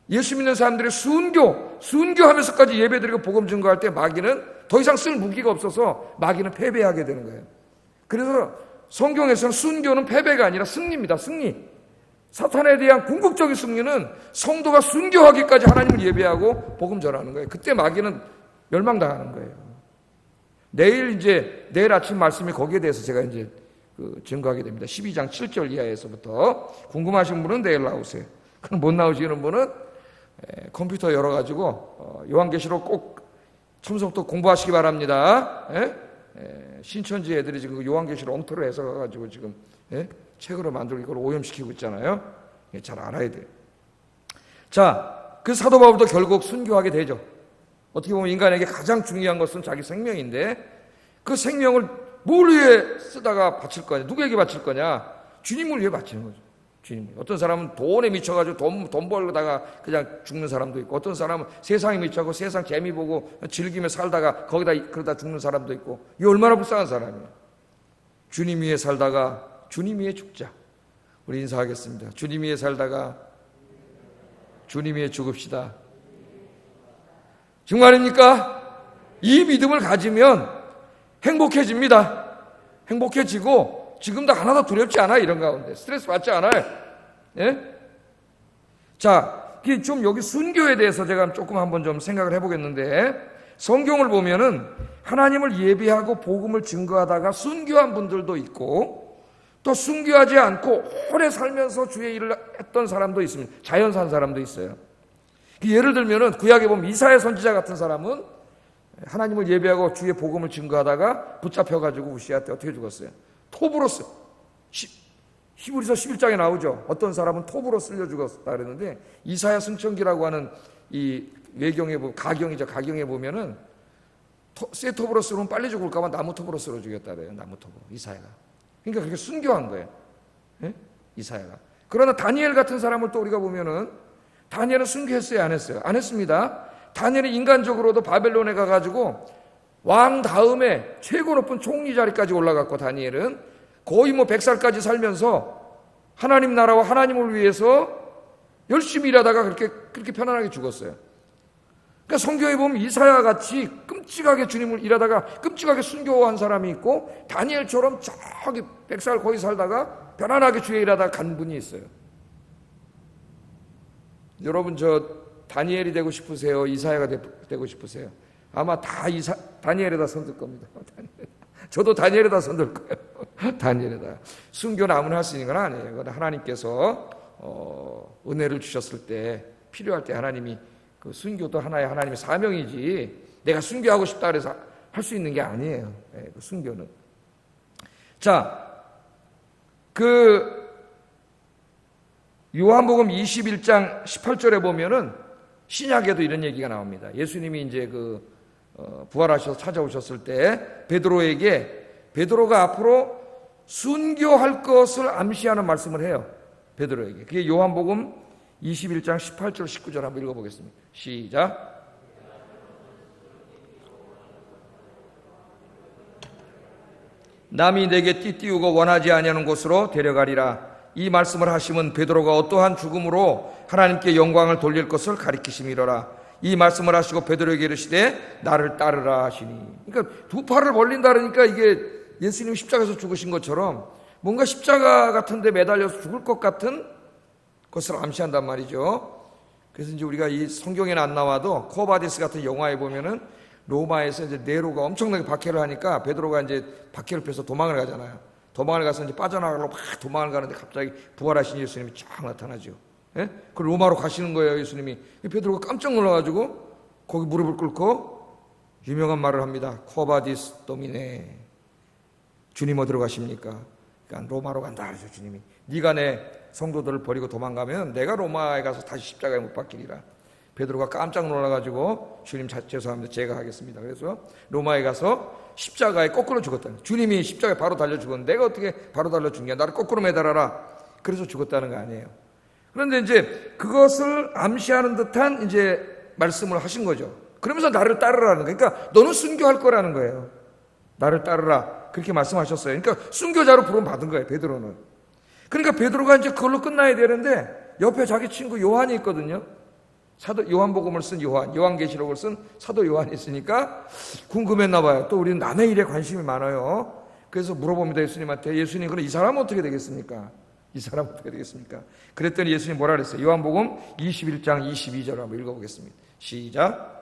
예수 믿는 사람들이 순교하면서까지 예배드리고 복음 증거할 때 마귀는 더 이상 쓸 무기가 없어서 마귀는 패배하게 되는 거예요. 그래서 성경에서는 순교는 패배가 아니라 승리입니다. 승리. 사탄에 대한 궁극적인 승리는 성도가 순교하기까지 하나님을 예배하고 복음 전하는 거예요. 그때 마귀는 멸망당하는 거예요. 내일 아침 말씀이 거기에 대해서 제가 이제 증거하게 됩니다. 12장 7절 이하에서부터 궁금하신 분은 내일 나오세요. 그럼 못 나오시는 분은 컴퓨터 열어가지고 요한계시록 꼭 첨성도 공부하시기 바랍니다. 신천지 애들이 지금 요한계시록 엉터로 해석해가지고 지금 책으로 만들고 이걸 오염시키고 있잖아요. 잘 알아야 돼요. 자, 그 사도 바울도 결국 순교하게 되죠. 어떻게 보면 인간에게 가장 중요한 것은 자기 생명인데 그 생명을 뭘 위해 쓰다가 바칠 거냐? 누구에게 바칠 거냐? 주님을 위해 바치는 거죠. 주님. 어떤 사람은 돈에 미쳐가지고 돈 벌다가 그냥 죽는 사람도 있고, 어떤 사람은 세상에 미쳐고 세상 재미 보고 즐기며 살다가 거기다 그러다 죽는 사람도 있고, 이 얼마나 불쌍한 사람이에요. 주님 위해 살다가 주님 위해 죽자. 우리 인사하겠습니다. 주님 위해 살다가 주님 위해 죽읍시다. 정말입니까? 이 믿음을 가지면 행복해집니다. 행복해지고 지금도 하나도 두렵지 않아요. 이런 가운데 스트레스 받지 않아요. 자, 좀 여기 순교에 대해서 제가 조금 한번 좀 생각을 해보겠는데, 성경을 보면은 하나님을 예배하고 복음을 증거하다가 순교한 분들도 있고, 또 순교하지 않고 오래 살면서 주의 일을 했던 사람도 있습니다. 자연 산 사람도 있어요. 예를 들면은 구약에 보면 이사야 선지자 같은 사람은 하나님을 예배하고 주의 복음을 증거하다가 붙잡혀가지고 우시아한테 어떻게 죽었어요? 톱으로 히브리서 11장에 나오죠. 어떤 사람은 톱으로 쓸려 죽었다 그랬는데, 이사야 승천기라고 하는 이 외경에 보면 가경에 보면은 쇠 톱으로 쓰면 빨리 죽을까봐 나무 톱으로 쓸어 죽였다 그래요. 나무 톱으로 이사야가. 그러니까 그렇게 순교한 거예요. 이사야가. 그러나 다니엘 같은 사람을 또 우리가 보면은 다니엘은 순교했어요, 안 했어요? 안 했습니다. 다니엘이 인간적으로도 바벨론에 가가지고 왕 다음에 최고 높은 총리 자리까지 올라갔고, 다니엘은 거의 100살까지 살면서 하나님 나라와 하나님을 위해서 열심히 일하다가 그렇게 편안하게 죽었어요. 그러니까 성경에 보면 이사야 같이 끔찍하게 주님을 일하다가 끔찍하게 순교한 사람이 있고, 다니엘처럼 저기 100살 거의 살다가 편안하게 주의 일하다가 간 분이 있어요. 여러분, 저 다니엘이 되고 싶으세요? 이사야가 되고 싶으세요? 아마 다 다니엘에다 손들 겁니다. 저도 다니엘에다 손들 거예요. 다니엘에다. 순교는 아무나 할 수 있는 건 아니에요. 하나님께서 은혜를 주셨을 때, 필요할 때 하나님이, 그 순교도 하나님의 사명이지 내가 순교하고 싶다 그래서 할 수 있는 게 아니에요. 그 순교는. 자, 요한복음 21장 18절에 보면은 신약에도 이런 얘기가 나옵니다. 예수님이 이제 부활하셔서 찾아오셨을 때 베드로가 앞으로 순교할 것을 암시하는 말씀을 해요. 베드로에게. 그게 요한복음 21장 18절 19절 한번 읽어보겠습니다. 시작. 남이 내게 띠띠우고 원하지 아니하는 곳으로 데려가리라. 이 말씀을 하시면 베드로가 어떠한 죽음으로 하나님께 영광을 돌릴 것을 가리키심이로라. 이 말씀을 하시고 베드로에게 이르시되 나를 따르라 하시니. 그러니까 두 팔을 벌린다 그러니까 이게 예수님이 십자가에서 죽으신 것처럼 뭔가 십자가 같은 데 매달려서 죽을 것 같은 것을 암시한단 말이죠. 그래서 이제 우리가 이 성경에는 안 나와도 코바디스 같은 영화에 보면은 로마에서 이제 네로가 엄청나게 박해를 하니까 베드로가 이제 박해를 펴서 도망을 가잖아요. 도망을 가서 이제 빠져나가려고 막 도망을 가는데 갑자기 부활하신 예수님이 쫙 나타나죠. 그 로마로 가시는 거예요, 예수님이. 베드로가 깜짝 놀라가지고 거기 무릎을 꿇고 유명한 말을 합니다. 코바디스 도미네. 주님 어디로 가십니까? 그러니까 로마로 간다 그러죠, 주님이. 네가 내 성도들을 버리고 도망가면 내가 로마에 가서 다시 십자가에 못 박히리라. 베드로가 깜짝 놀라가지고 주님 죄송합니다, 제가 하겠습니다. 그래서 로마에 가서 십자가에 거꾸로 죽었다. 주님이 십자가에 바로 달려 죽었는데 내가 어떻게 바로 달려 죽냐? 나를 거꾸로 매달아라. 그래서 죽었다는 거 아니에요. 그런데 이제 그것을 암시하는 듯한 이제 말씀을 하신 거죠. 그러면서 나를 따르라는 거예요. 그러니까 너는 순교할 거라는 거예요. 나를 따르라. 그렇게 말씀하셨어요. 그러니까 순교자로 부름 받은 거예요, 베드로는. 그러니까 베드로가 이제 그걸로 끝나야 되는데 옆에 자기 친구 요한이 있거든요. 사도 요한복음을 쓴 요한계시록을 쓴 사도 요한이 있으니까 궁금했나 봐요. 또 우리는 남의 일에 관심이 많아요. 그래서 물어봅니다, 예수님한테. 예수님, 그럼 이 사람은 어떻게 되겠습니까? 이 사람 어떻게 되겠습니까? 그랬더니 예수님 뭐라 그랬어요? 요한복음 21장 22절 한번 읽어보겠습니다. 시작.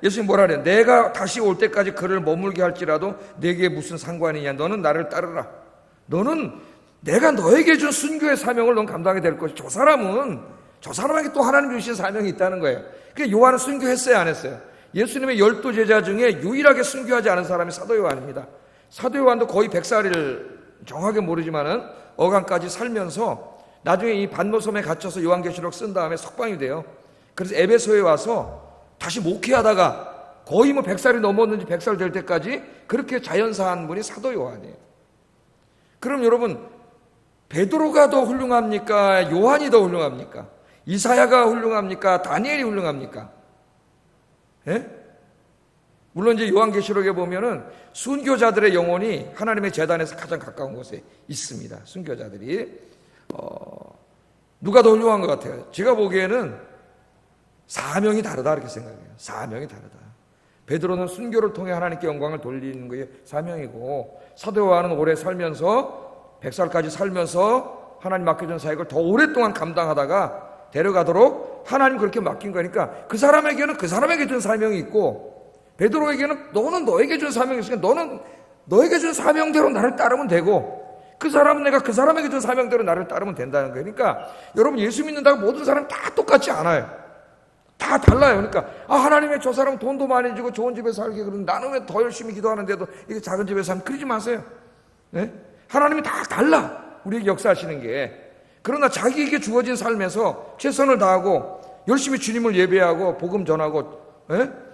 예수님 뭐라 그래요? 내가 다시 올 때까지 그를 머물게 할지라도 내게 무슨 상관이냐? 너는 나를 따르라. 너는 내가 너에게 준 순교의 사명을 넌 감당하게 될 것이. 저 사람에게 또 하나님 주신 사명이 있다는 거예요. 그러니까 요한은 순교했어요, 안 했어요? 예수님의 12 제자 중에 유일하게 순교하지 않은 사람이 사도 요한입니다. 사도 요한도 거의 100살을 정확하게 모르지만은 어간까지 살면서 나중에 이 반모섬에 갇혀서 요한계시록 쓴 다음에 석방이 돼요. 그래서 에베소에 와서 다시 목회하다가 거의 100살이 넘었는지 100살 될 때까지 그렇게 자연사한 분이 사도 요한이에요. 그럼 여러분, 베드로가 더 훌륭합니까? 요한이 더 훌륭합니까? 이사야가 훌륭합니까? 다니엘이 훌륭합니까? 예? 물론 이제 요한계시록에 보면은 순교자들의 영혼이 하나님의 재단에서 가장 가까운 곳에 있습니다. 순교자들이 누가 더 훌륭한 것 같아요? 제가 보기에는 사명이 다르다 이렇게 생각해요. 사명이 다르다. 베드로는 순교를 통해 하나님께 영광을 돌리는 것이 사명이고, 사도 요한은 오래 살면서 100살까지 살면서 하나님 맡겨준 사역을 더 오랫동안 감당하다가 데려가도록 하나님 그렇게 맡긴 거니까 그 사람에게는 그 사람에게 준 사명이 있고, 베드로에게는 너는 너에게 준 사명이 있으니까 너는 너에게 준 사명대로 나를 따르면 되고, 그 사람은 내가 그 사람에게 준 사명대로 나를 따르면 된다는 거예요. 그러니까 여러분, 예수 믿는다고 모든 사람 다 똑같지 않아요. 다 달라요. 그러니까 하나님의 저 사람 돈도 많이 주고 좋은 집에 살게 그러는데 나는 왜 더 열심히 기도하는데도 이게 작은 집에 살면 그러지 마세요. 네? 하나님이 다 달라, 우리에게 역사하시는 게. 그러나 자기에게 주어진 삶에서 최선을 다하고 열심히 주님을 예배하고 복음 전하고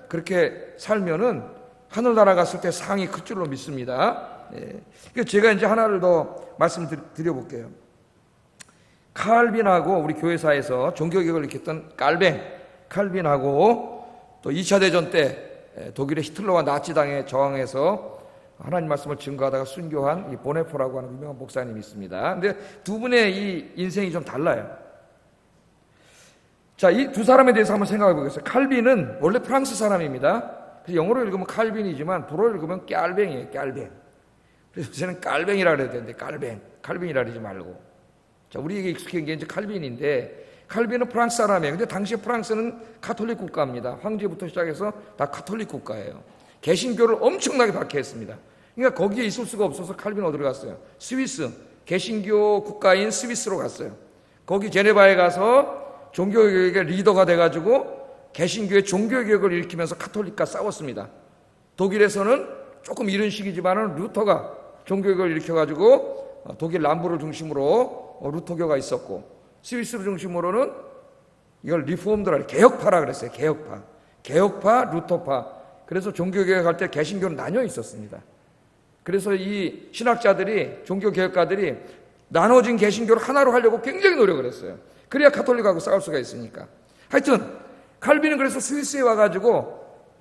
그렇게 살면은 하늘나라 갔을 때 상이 클 줄로 믿습니다. 그러니까 제가 이제 하나를 더 말씀드려볼게요. 칼빈하고 우리 교회사에서 종교개혁을 일으켰던 칼빈하고 또 2차 대전 때 독일의 히틀러와 나치당에 저항해서 하나님 말씀을 증거하다가 순교한 이 보네포라고 하는 유명한 목사님이 있습니다. 근데 두 분의 이 인생이 좀 달라요. 자, 이 두 사람에 대해서 한번 생각해 보겠습니다. 칼빈은 원래 프랑스 사람입니다. 그래서 영어로 읽으면 칼빈이지만 불어로 읽으면 깔뱅이에요. 깔뱅. 그래서 저는 깔뱅이라 그래야 되는데 칼빈이라 그러지 말고. 자, 우리에게 익숙한 게 이제 칼빈인데, 칼빈은 프랑스 사람이에요. 근데 당시에 프랑스는 가톨릭 국가입니다. 황제부터 시작해서 다 가톨릭 국가예요. 개신교를 엄청나게 박해했습니다. 그러니까 거기에 있을 수가 없어서 칼빈은 어디로 갔어요? 스위스, 개신교 국가인 스위스로 갔어요. 거기 제네바에 가서 종교개혁의 리더가 돼가지고 개신교의 종교개혁을 일으키면서 가톨릭과 싸웠습니다. 독일에서는 조금 이른 시기지만은 루터가 종교개혁을 일으켜가지고 독일 남부를 중심으로 루터교가 있었고, 스위스를 중심으로는 이걸 리폼드라, 개혁파라 그랬어요. 개혁파, 루터파. 그래서 종교개혁할 때 개신교는 나뉘어 있었습니다. 그래서 이 신학자들이, 종교개혁가들이 나눠진 개신교를 하나로 하려고 굉장히 노력을 했어요. 그래야 가톨릭하고 싸울 수가 있으니까. 하여튼 칼빈은 그래서 스위스에 와가지고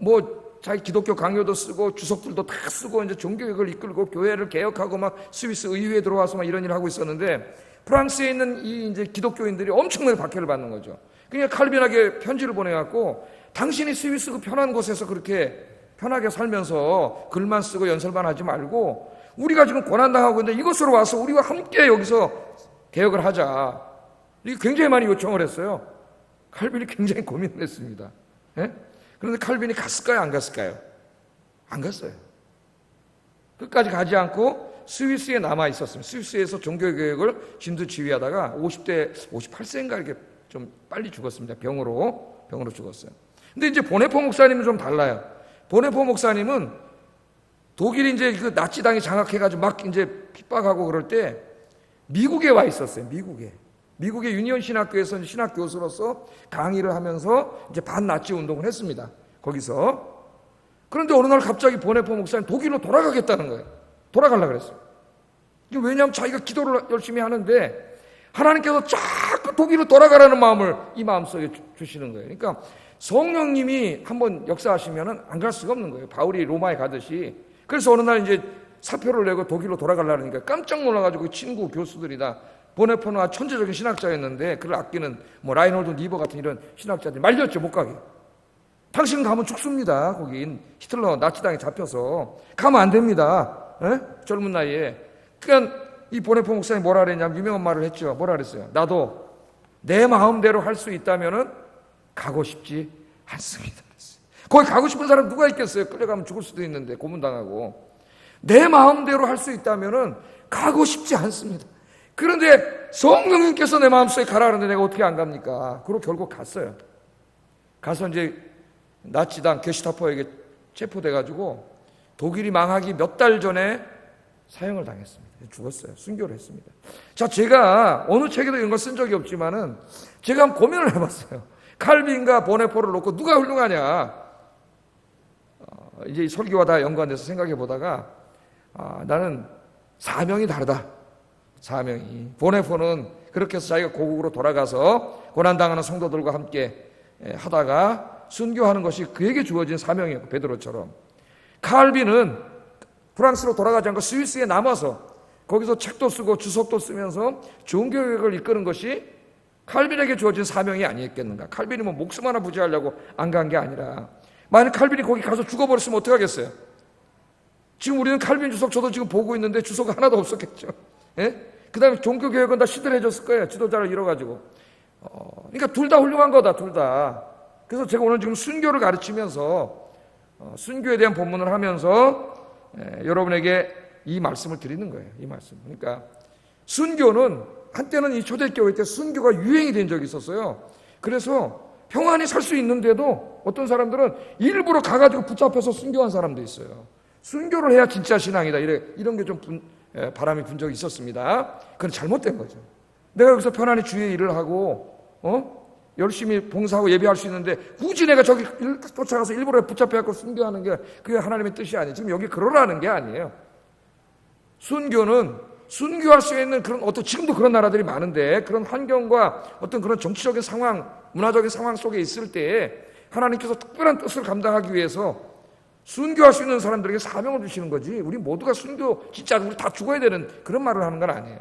자기 기독교 강요도 쓰고 주석들도 다 쓰고 이제 종교개혁을 이끌고 교회를 개혁하고 막 스위스 의회에 들어와서 막 이런 일을 하고 있었는데, 프랑스에 있는 이 이제 기독교인들이 엄청나게 박해를 받는 거죠. 그러니까 칼빈에게 편지를 보내갖고, 당신이 스위스 그 편한 곳에서 그렇게 편하게 살면서 글만 쓰고 연설만 하지 말고 우리가 지금 고난당하고 있는데 이곳으로 와서 우리와 함께 여기서 개혁을 하자. 이게 굉장히 많이 요청을 했어요. 칼빈이 굉장히 고민을 했습니다. 그런데 칼빈이 갔을까요? 안 갔을까요? 안 갔어요. 끝까지 가지 않고 스위스에 남아 있었습니다. 스위스에서 종교개혁을 진두지휘하다가 58세인가 이렇게 좀 빨리 죽었습니다. 병으로 죽었어요. 근데 이제 보네포 목사님은 좀 달라요. 보네포 목사님은 독일이 이제 그 나치당이 장악해가지고 막 이제 핍박하고 그럴 때 미국에 와 있었어요. 미국의 유니온 신학교에서 신학 교수로서 강의를 하면서 이제 반나치 운동을 했습니다. 거기서. 그런데 어느 날 갑자기 보네포 목사님 독일로 돌아가겠다는 거예요. 돌아가려고 그랬어요. 왜냐하면 자기가 기도를 열심히 하는데 하나님께서 자꾸 독일로 돌아가라는 마음을 이 마음속에 주시는 거예요. 그러니까 성령님이 한번 역사하시면은 안 갈 수가 없는 거예요. 바울이 로마에 가듯이. 그래서 어느 날 이제 사표를 내고 독일로 돌아가려니까 깜짝 놀라가지고 친구 교수들이 다, 보네포는 천재적인 신학자였는데 그를 아끼는 라인홀드 니버 같은 이런 신학자들이 말렸죠. 못 가게. 당신 가면 죽습니다. 거긴 히틀러 나치당에 잡혀서 가면 안 됩니다. 에? 젊은 나이에. 그러니까 이 보네포 목사님이 뭐라 그랬냐면 유명한 말을 했죠. 뭐라 그랬어요? 나도 내 마음대로 할 수 있다면은 가고 싶지 않습니다. 거기 가고 싶은 사람 누가 있겠어요? 끌려가면 죽을 수도 있는데 고문당하고. 내 마음대로 할 수 있다면은 가고 싶지 않습니다. 그런데 성령님께서 내 마음속에 가라 하는데 내가 어떻게 안 갑니까? 그리고 결국 갔어요. 가서 이제 나치당 게슈타포에게 체포돼가지고 독일이 망하기 몇 달 전에 사형을 당했습니다. 죽었어요. 순교를 했습니다. 자, 제가 어느 책에도 이런 걸 쓴 적이 없지만은 제가 한번 고민을 해봤어요. 칼빈과 보네포를 놓고 누가 훌륭하냐? 이제 이 설교와 다 연관돼서 생각해 보다가 나는 사명이 다르다. 사명이. 보네포는 그렇게 해서 자기가 고국으로 돌아가서 고난당하는 성도들과 함께 하다가 순교하는 것이 그에게 주어진 사명이었고 베드로처럼. 칼빈은 프랑스로 돌아가지 않고 스위스에 남아서 거기서 책도 쓰고 주석도 쓰면서 종교개혁을 이끄는 것이 칼빈에게 주어진 사명이 아니었겠는가. 칼빈이 뭐 목숨 하나 부지하려고 안 간 게 아니라 만약 칼빈이 거기 가서 죽어버렸으면 어떡하겠어요? 지금 우리는 칼빈 주석 저도 지금 보고 있는데 주석 하나도 없었겠죠. 예? 그 다음에 종교개혁은 다 시들해졌을 거예요. 지도자를 잃어가지고. 그러니까 둘 다 훌륭한 거다. 둘 다. 그래서 제가 오늘 지금 순교를 가르치면서 순교에 대한 본문을 하면서 여러분에게 이 말씀을 드리는 거예요. 이 말씀. 그러니까 순교는 한때는 이 초대교회 때 순교가 유행이 된 적이 있었어요. 그래서 평안히 살 수 있는데도 어떤 사람들은 일부러 가가지고 붙잡혀서 순교한 사람도 있어요. 순교를 해야 진짜 신앙이다. 이런 게 좀 바람이 분 적이 있었습니다. 그건 잘못된 거죠. 내가 여기서 편안히 주의 일을 하고 열심히 봉사하고 예배할 수 있는데 굳이 내가 저기 쫓아가서 일부러 붙잡혀갖고 순교하는 게 그게 하나님의 뜻이 아니에요. 지금 여기 그러라는 게 아니에요. 순교는 순교할 수 있는 그런 지금도 그런 나라들이 많은데 그런 환경과 어떤 그런 정치적인 상황, 문화적인 상황 속에 있을 때 하나님께서 특별한 뜻을 감당하기 위해서 순교할 수 있는 사람들에게 사명을 주시는 거지. 우리 모두가 순교 진짜 우리 다 죽어야 되는 그런 말을 하는 건 아니에요.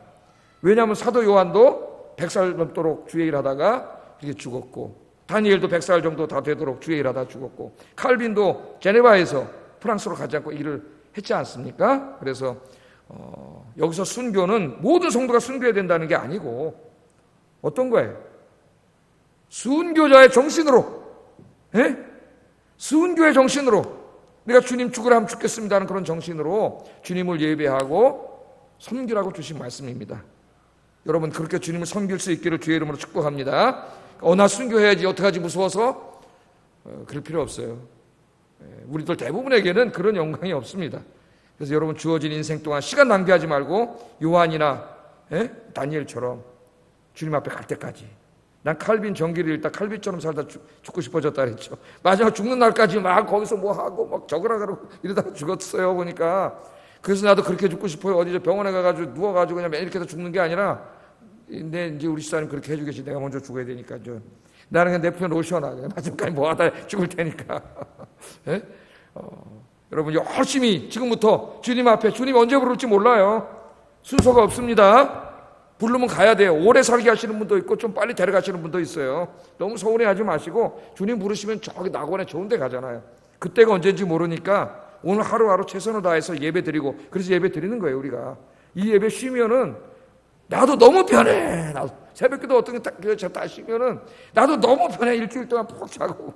왜냐하면 사도 요한도 100살 넘도록 주의 일하다가 이렇게 죽었고 다니엘도 100살 정도 다 되도록 주의 일하다 죽었고 칼빈도 제네바에서 프랑스로 가지 않고 일을 했지 않습니까? 그래서 여기서 순교는 모든 성도가 순교해야 된다는 게 아니고 어떤 거예요? 순교자의 정신으로 순교의 정신으로 내가 주님 죽으라 하면 죽겠습니다 하는 그런 정신으로 주님을 예배하고 섬기라고 주신 말씀입니다. 여러분 그렇게 주님을 섬길 수 있기를 주의 이름으로 축복합니다. 나 순교해야지 어떡하지 무서워서 그럴 필요 없어요. 우리들 대부분에게는 그런 영광이 없습니다. 그래서 여러분 주어진 인생 동안 시간 낭비하지 말고 요한이나 다니엘처럼 주님 앞에 갈 때까지. 난 칼빈 정기를 읽다 칼빈처럼 살다 죽고 싶어졌다 그랬죠. 마지막 죽는 날까지 막 거기서 뭐 하고 막 적으라 그러고 이러다가 죽었어요 보니까. 그래서 나도 그렇게 죽고 싶어요. 어디 병원에 가가지고 누워가지고 그냥 매일 이렇게 해서 죽는 게 아니라 근데 이제 우리 집사님 그렇게 해주고 계시 내가 먼저 죽어야 되니까 나는 그냥 내 편 오셔나 마지막까지 뭐 하다 죽을 테니까. 여러분 열심히 지금부터 주님 앞에 주님 언제 부를지 몰라요. 순서가 없습니다. 부르면 가야 돼요. 오래 살게 하시는 분도 있고 좀 빨리 데려가시는 분도 있어요. 너무 서운해하지 마시고 주님 부르시면 저기 낙원에 좋은 데 가잖아요. 그때가 언제인지 모르니까 오늘 하루하루 최선을 다해서 예배 드리고 그래서 예배 드리는 거예요. 우리가 이 예배 쉬면은 나도 너무 편해. 나도 새벽기도 어떤 게 다 쉬면은 나도 너무 편해. 일주일 동안 푹 자고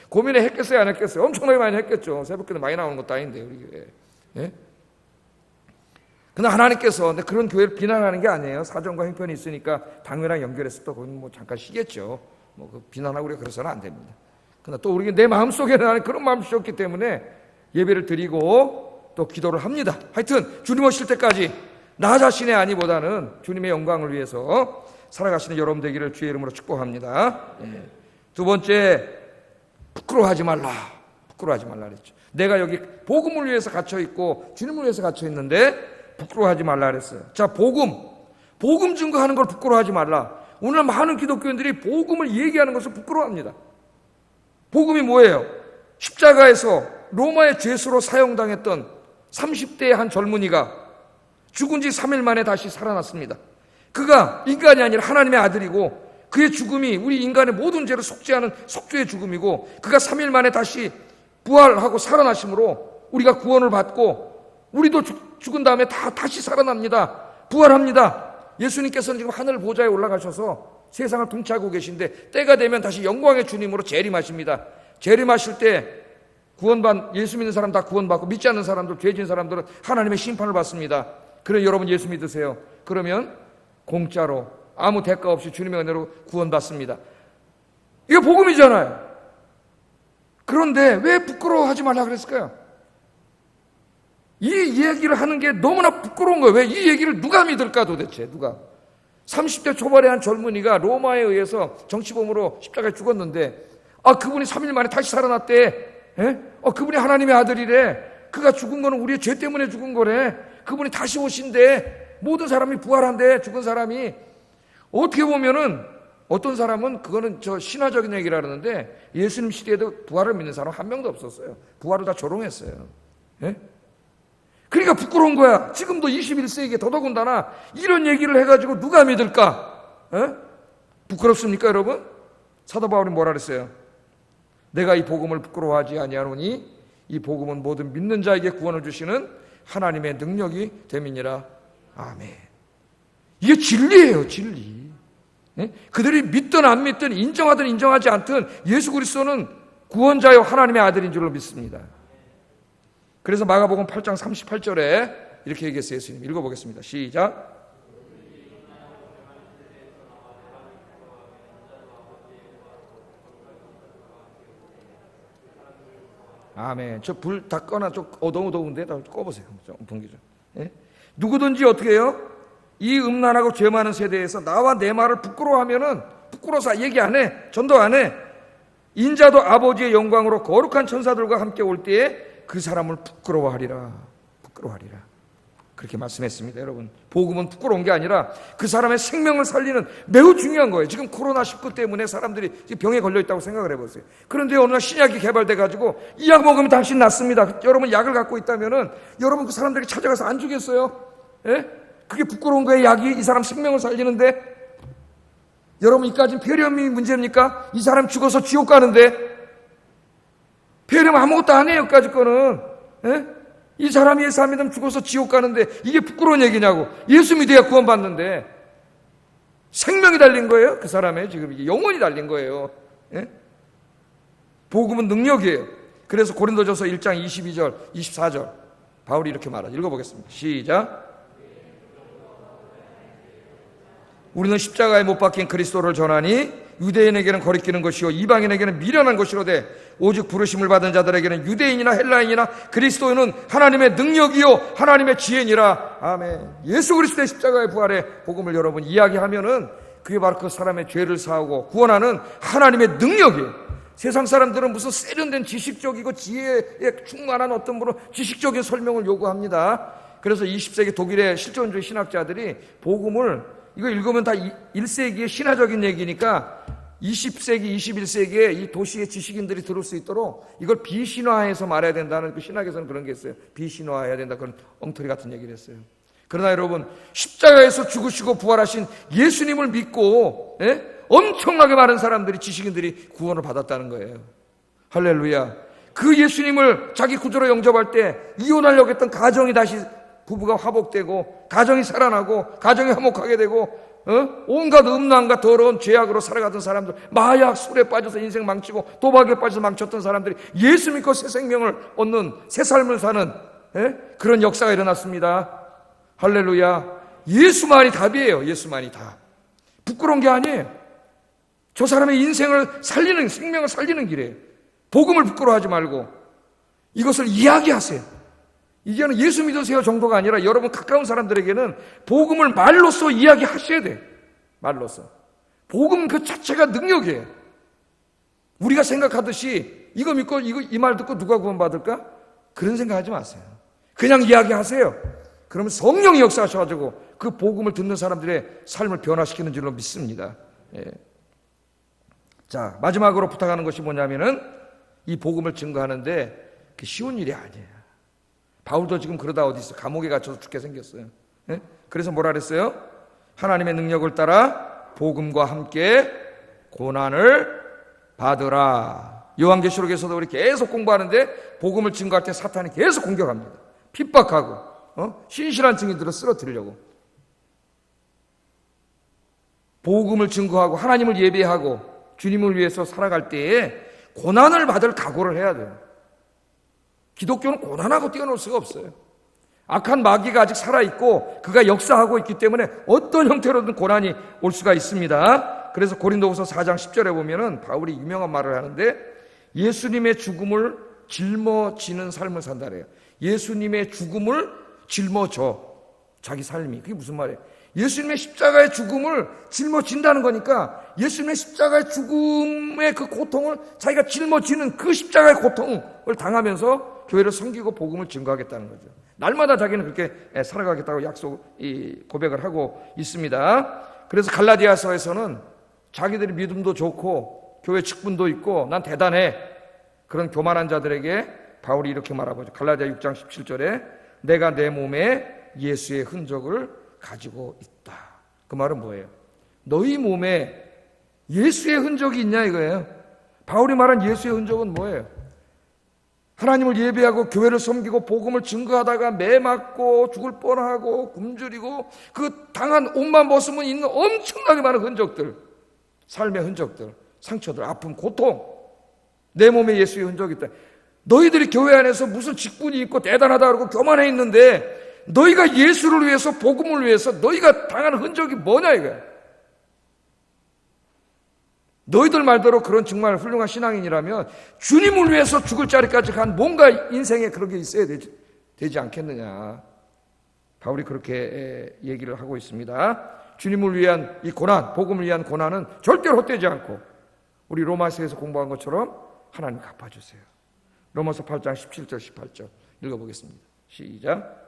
고민을 했겠어요 안 했겠어요? 엄청나게 많이 했겠죠. 새벽기도 많이 나오는 것도 아닌데 우리 교회. 그러나 하나님께서 그런 교회를 비난하는 게 아니에요. 사정과 형편이 있으니까 당연한 연결해서 또 거기는 뭐 잠깐 쉬겠죠. 뭐 비난하고 우리가 그래서는 안 됩니다. 그러나 또 우리가 내 마음속에는 그런 마음이 주셨기 때문에 예배를 드리고 또 기도를 합니다. 하여튼 주님 오실 때까지 나 자신의 아니보다는 주님의 영광을 위해서 살아가시는 여러분 되기를 주의 이름으로 축복합니다. 두 번째, 부끄러워하지 말라. 부끄러워하지 말라 그랬죠. 내가 여기 복음을 위해서 갇혀 있고 주님을 위해서 갇혀 있는데 부끄러워하지 말라 그랬어요. 자, 복음 증거하는 걸 부끄러워하지 말라. 오늘 많은 기독교인들이 복음을 얘기하는 것을 부끄러워합니다. 복음이 뭐예요? 십자가에서 로마의 죄수로 사형당했던 30대의 한 젊은이가 죽은 지 3일 만에 다시 살아났습니다. 그가 인간이 아니라 하나님의 아들이고 그의 죽음이 우리 인간의 모든 죄를 속죄하는 속죄의 죽음이고, 그가 3일 만에 다시 부활하고 살아나심으로 우리가 구원을 받고, 우리도 죽은 다음에 다시 살아납니다. 부활합니다. 예수님께서는 지금 하늘 보좌에 올라가셔서 세상을 통치하고 계신데, 때가 되면 다시 영광의 주님으로 재림하십니다. 재림하실 때 예수 믿는 사람 다 구원받고, 믿지 않는 사람들, 죄진 사람들은 하나님의 심판을 받습니다. 그래, 여러분 예수 믿으세요. 그러면 공짜로 아무 대가 없이 주님의 은혜로 구원받습니다. 이게 복음이잖아요. 그런데 왜 부끄러워하지 말라 그랬을까요? 이 얘기를 하는 게 너무나 부끄러운 거예요. 왜 이 얘기를 누가 믿을까 도대체? 누가? 30대 초반의 한 젊은이가 로마에 의해서 정치범으로 십자가에 죽었는데, 그분이 3일 만에 다시 살아났대. 그분이 하나님의 아들이래. 그가 죽은 거는 우리의 죄 때문에 죽은 거래. 그분이 다시 오신대. 모든 사람이 부활한대. 죽은 사람이. 어떻게 보면은 어떤 사람은 그거는 신화적인 얘기라 그러는데, 예수님 시대에도 부활을 믿는 사람 한 명도 없었어요. 부활을 다 조롱했어요. 그러니까 부끄러운 거야. 지금도 21세기에 더더군다나 이런 얘기를 해가지고 누가 믿을까? 부끄럽습니까, 여러분? 사도 바울이 뭐라 그랬어요? 내가 이 복음을 부끄러워하지 아니하노니 이 복음은 모든 믿는 자에게 구원을 주시는 하나님의 능력이 됨이니라. 아멘. 이게 진리예요, 진리. 그들이 믿든 안 믿든, 인정하든 인정하지 않든 예수 그리스도는 구원자요 하나님의 아들인 줄로 믿습니다. 그래서 마가복음 8장 38절에 이렇게 얘기했어요. 예수님 읽어보겠습니다. 시작. 아멘. 저 불 다 꺼나. 너무 더운데 다 꺼보세요. 좀 분기 좀. 누구든지 어떻게 해요? 이 음란하고 죄 많은 세대에서 나와 내 말을 부끄러워하면은, 부끄러워서 얘기 안 해, 전도 안 해, 인자도 아버지의 영광으로 거룩한 천사들과 함께 올 때에 그 사람을 부끄러워하리라. 부끄러워하리라. 그렇게 말씀했습니다. 여러분, 복음은 부끄러운 게 아니라 그 사람의 생명을 살리는 매우 중요한 거예요. 지금 코로나19 때문에 사람들이 병에 걸려있다고 생각을 해보세요. 그런데 어느 날 신약이 개발돼가지고 이 약 먹으면 당신 낫습니다. 여러분 약을 갖고 있다면은 여러분 그 사람들에게 찾아가서 안 주겠어요? 그게 부끄러운 거예요. 약이 이 사람 생명을 살리는데. 여러분, 이까지는 폐렴이 문제입니까? 이 사람 죽어서 지옥 가는데. 폐렴 아무것도 안 해요, 여기까지 거는. 이 사람이 예수 안 믿으면 죽어서 지옥 가는데 이게 부끄러운 얘기냐고. 예수 믿어야 구원받는데. 생명이 달린 거예요, 그 사람의. 지금 이게 영혼이 달린 거예요. 복음은 능력이에요. 그래서 고린도전서 1장 22절, 24절 바울이 이렇게 말하죠. 읽어보겠습니다. 시작. 우리는 십자가에 못 박힌 그리스도를 전하니 유대인에게는 거리끼는 것이요 이방인에게는 미련한 것이로되 오직 부르심을 받은 자들에게는 유대인이나 헬라인이나 그리스도인은 하나님의 능력이요 하나님의 지혜니라. 아멘. 예수 그리스도의 십자가의 부활의 복음을 여러분 이야기하면은 그게 바로 그 사람의 죄를 사하고 구원하는 하나님의 능력이에요. 세상 사람들은 무슨 세련된 지식적이고 지혜에 충만한 어떤 분은 지식적인 설명을 요구합니다. 그래서 20세기 독일의 실존주의 신학자들이 복음을, 이거 읽으면 다 1세기의 신화적인 얘기니까 20세기, 21세기에 이 도시의 지식인들이 들을 수 있도록 이걸 비신화해서 말해야 된다는, 그 신학에서는 그런 게 있어요. 비신화해야 된다, 그런 엉터리 같은 얘기를 했어요. 그러나 여러분, 십자가에서 죽으시고 부활하신 예수님을 믿고 엄청나게 많은 사람들이, 지식인들이 구원을 받았다는 거예요. 할렐루야. 그 예수님을 자기 구주로 영접할 때 이혼하려고 했던 가정이 다시 부부가 화복되고, 가정이 살아나고, 가정이 화목하게 되고, 온갖 음란과 더러운 죄악으로 살아가던 사람들, 마약, 술에 빠져서 인생 망치고 도박에 빠져서 망쳤던 사람들이 예수 믿고 새 생명을 얻는, 새 삶을 사는 그런 역사가 일어났습니다. 할렐루야. 예수만이 답이에요. 예수만이 답. 부끄러운 게 아니에요. 저 사람의 인생을 살리는, 생명을 살리는 길이에요. 복음을 부끄러워하지 말고 이것을 이야기하세요. 이제는 예수 믿으세요 정도가 아니라 여러분 가까운 사람들에게는 복음을 말로써 이야기하셔야 돼요. 말로써. 복음 그 자체가 능력이에요. 우리가 생각하듯이 이거 믿고 이 말 듣고 누가 구원받을까? 그런 생각하지 마세요. 그냥 이야기하세요. 그러면 성령이 역사하셔가지고 그 복음을 듣는 사람들의 삶을 변화시키는 줄로 믿습니다. 자, 마지막으로 부탁하는 것이 뭐냐면은 이 복음을 증거하는데 그 쉬운 일이 아니에요. 바울도 지금 그러다 어디 있어? 감옥에 갇혀서 죽게 생겼어요. 그래서 뭐라 그랬어요? 하나님의 능력을 따라 복음과 함께 고난을 받으라. 요한계시록에서도 우리 계속 공부하는데 복음을 증거할 때 사탄이 계속 공격합니다. 핍박하고 신실한 증인들을 쓰러뜨리려고. 복음을 증거하고 하나님을 예배하고 주님을 위해서 살아갈 때에 고난을 받을 각오를 해야 돼요. 기독교는 고난하고 뛰어놀 수가 없어요. 악한 마귀가 아직 살아있고 그가 역사하고 있기 때문에 어떤 형태로든 고난이 올 수가 있습니다. 그래서 고린도후서 4장 10절에 보면은 바울이 유명한 말을 하는데 예수님의 죽음을 짊어지는 삶을 산다 그래요. 예수님의 죽음을 짊어져 자기 삶이. 그게 무슨 말이에요? 예수님의 십자가의 죽음을 짊어진다는 거니까 예수님의 십자가의 죽음의 그 고통을 자기가 짊어지는 그 십자가의 고통을 당하면서 교회를 섬기고 복음을 증거하겠다는 거죠. 날마다 자기는 그렇게 살아가겠다고 고백을 하고 있습니다. 그래서 갈라디아서에서는 자기들이 믿음도 좋고 교회 직분도 있고 난 대단해 그런 교만한 자들에게 바울이 이렇게 말하고 갈라디아 6장 17절에 내가 내 몸에 예수의 흔적을 가지고 있다. 그 말은 뭐예요? 너희 몸에 예수의 흔적이 있냐 이거예요. 바울이 말한 예수의 흔적은 뭐예요? 하나님을 예배하고 교회를 섬기고 복음을 증거하다가 매 맞고 죽을 뻔하고 굶주리고 그 당한 옷만 벗으면 있는 엄청나게 많은 흔적들, 삶의 흔적들, 상처들, 아픔, 고통, 내 몸에 예수의 흔적이 있다. 너희들이 교회 안에서 무슨 직분이 있고 대단하다 그러고 교만해 있는데 너희가 예수를 위해서 복음을 위해서 너희가 당한 흔적이 뭐냐 이거야. 너희들 말대로 그런 정말 훌륭한 신앙인이라면 주님을 위해서 죽을 자리까지 간 뭔가 인생에 그런 게 있어야 되지 않겠느냐. 바울이 그렇게 얘기를 하고 있습니다. 주님을 위한 이 고난, 복음을 위한 고난은 절대로 헛되지 않고 우리 로마서에서 공부한 것처럼 하나님 갚아주세요. 로마서 8장 17절 18절 읽어보겠습니다. 시작.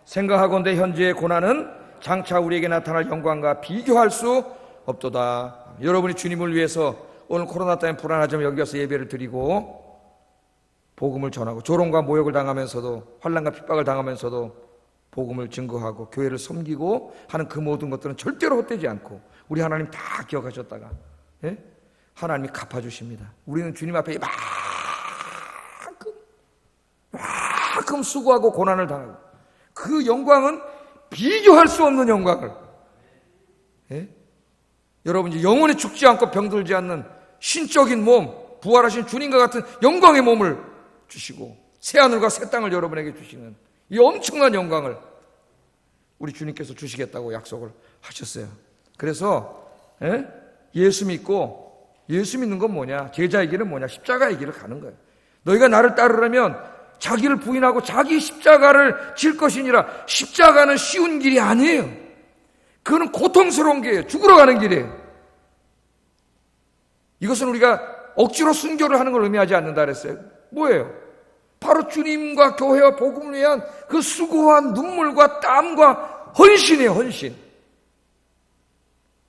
생각하건대 현재의 고난은 장차 우리에게 나타날 영광과 비교할 수 없도다. 여러분이 주님을 위해서 오늘 코로나 때문에 불안하지만 여기 와서 예배를 드리고 복음을 전하고 조롱과 모욕을 당하면서도 환난과 핍박을 당하면서도 복음을 증거하고 교회를 섬기고 하는 그 모든 것들은 절대로 헛되지 않고 우리 하나님 다 기억하셨다가 하나님이 갚아주십니다. 우리는 주님 앞에 이만큼 수고하고 고난을 당하고 그 영광은 비교할 수 없는 영광을 여러분 이제 영원히 죽지 않고 병들지 않는 신적인 몸, 부활하신 주님과 같은 영광의 몸을 주시고 새하늘과 새 땅을 여러분에게 주시는 이 엄청난 영광을 우리 주님께서 주시겠다고 약속을 하셨어요. 그래서 예수 믿고 예수 믿는 건 뭐냐? 제자의 길은 뭐냐? 십자가의 길을 가는 거예요. 너희가 나를 따르려면 자기를 부인하고 자기 십자가를 질 것이니라. 십자가는 쉬운 길이 아니에요. 그거는 고통스러운 길이에요. 죽으러 가는 길이에요. 이것은 우리가 억지로 순교를 하는 걸 의미하지 않는다 그랬어요. 뭐예요? 바로 주님과 교회와 복음을 위한 그 수고한 눈물과 땀과 헌신이에요. 헌신.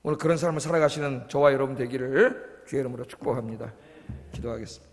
오늘 그런 삶을 살아가시는 저와 여러분 되기를 주의 이름으로 축복합니다. 기도하겠습니다.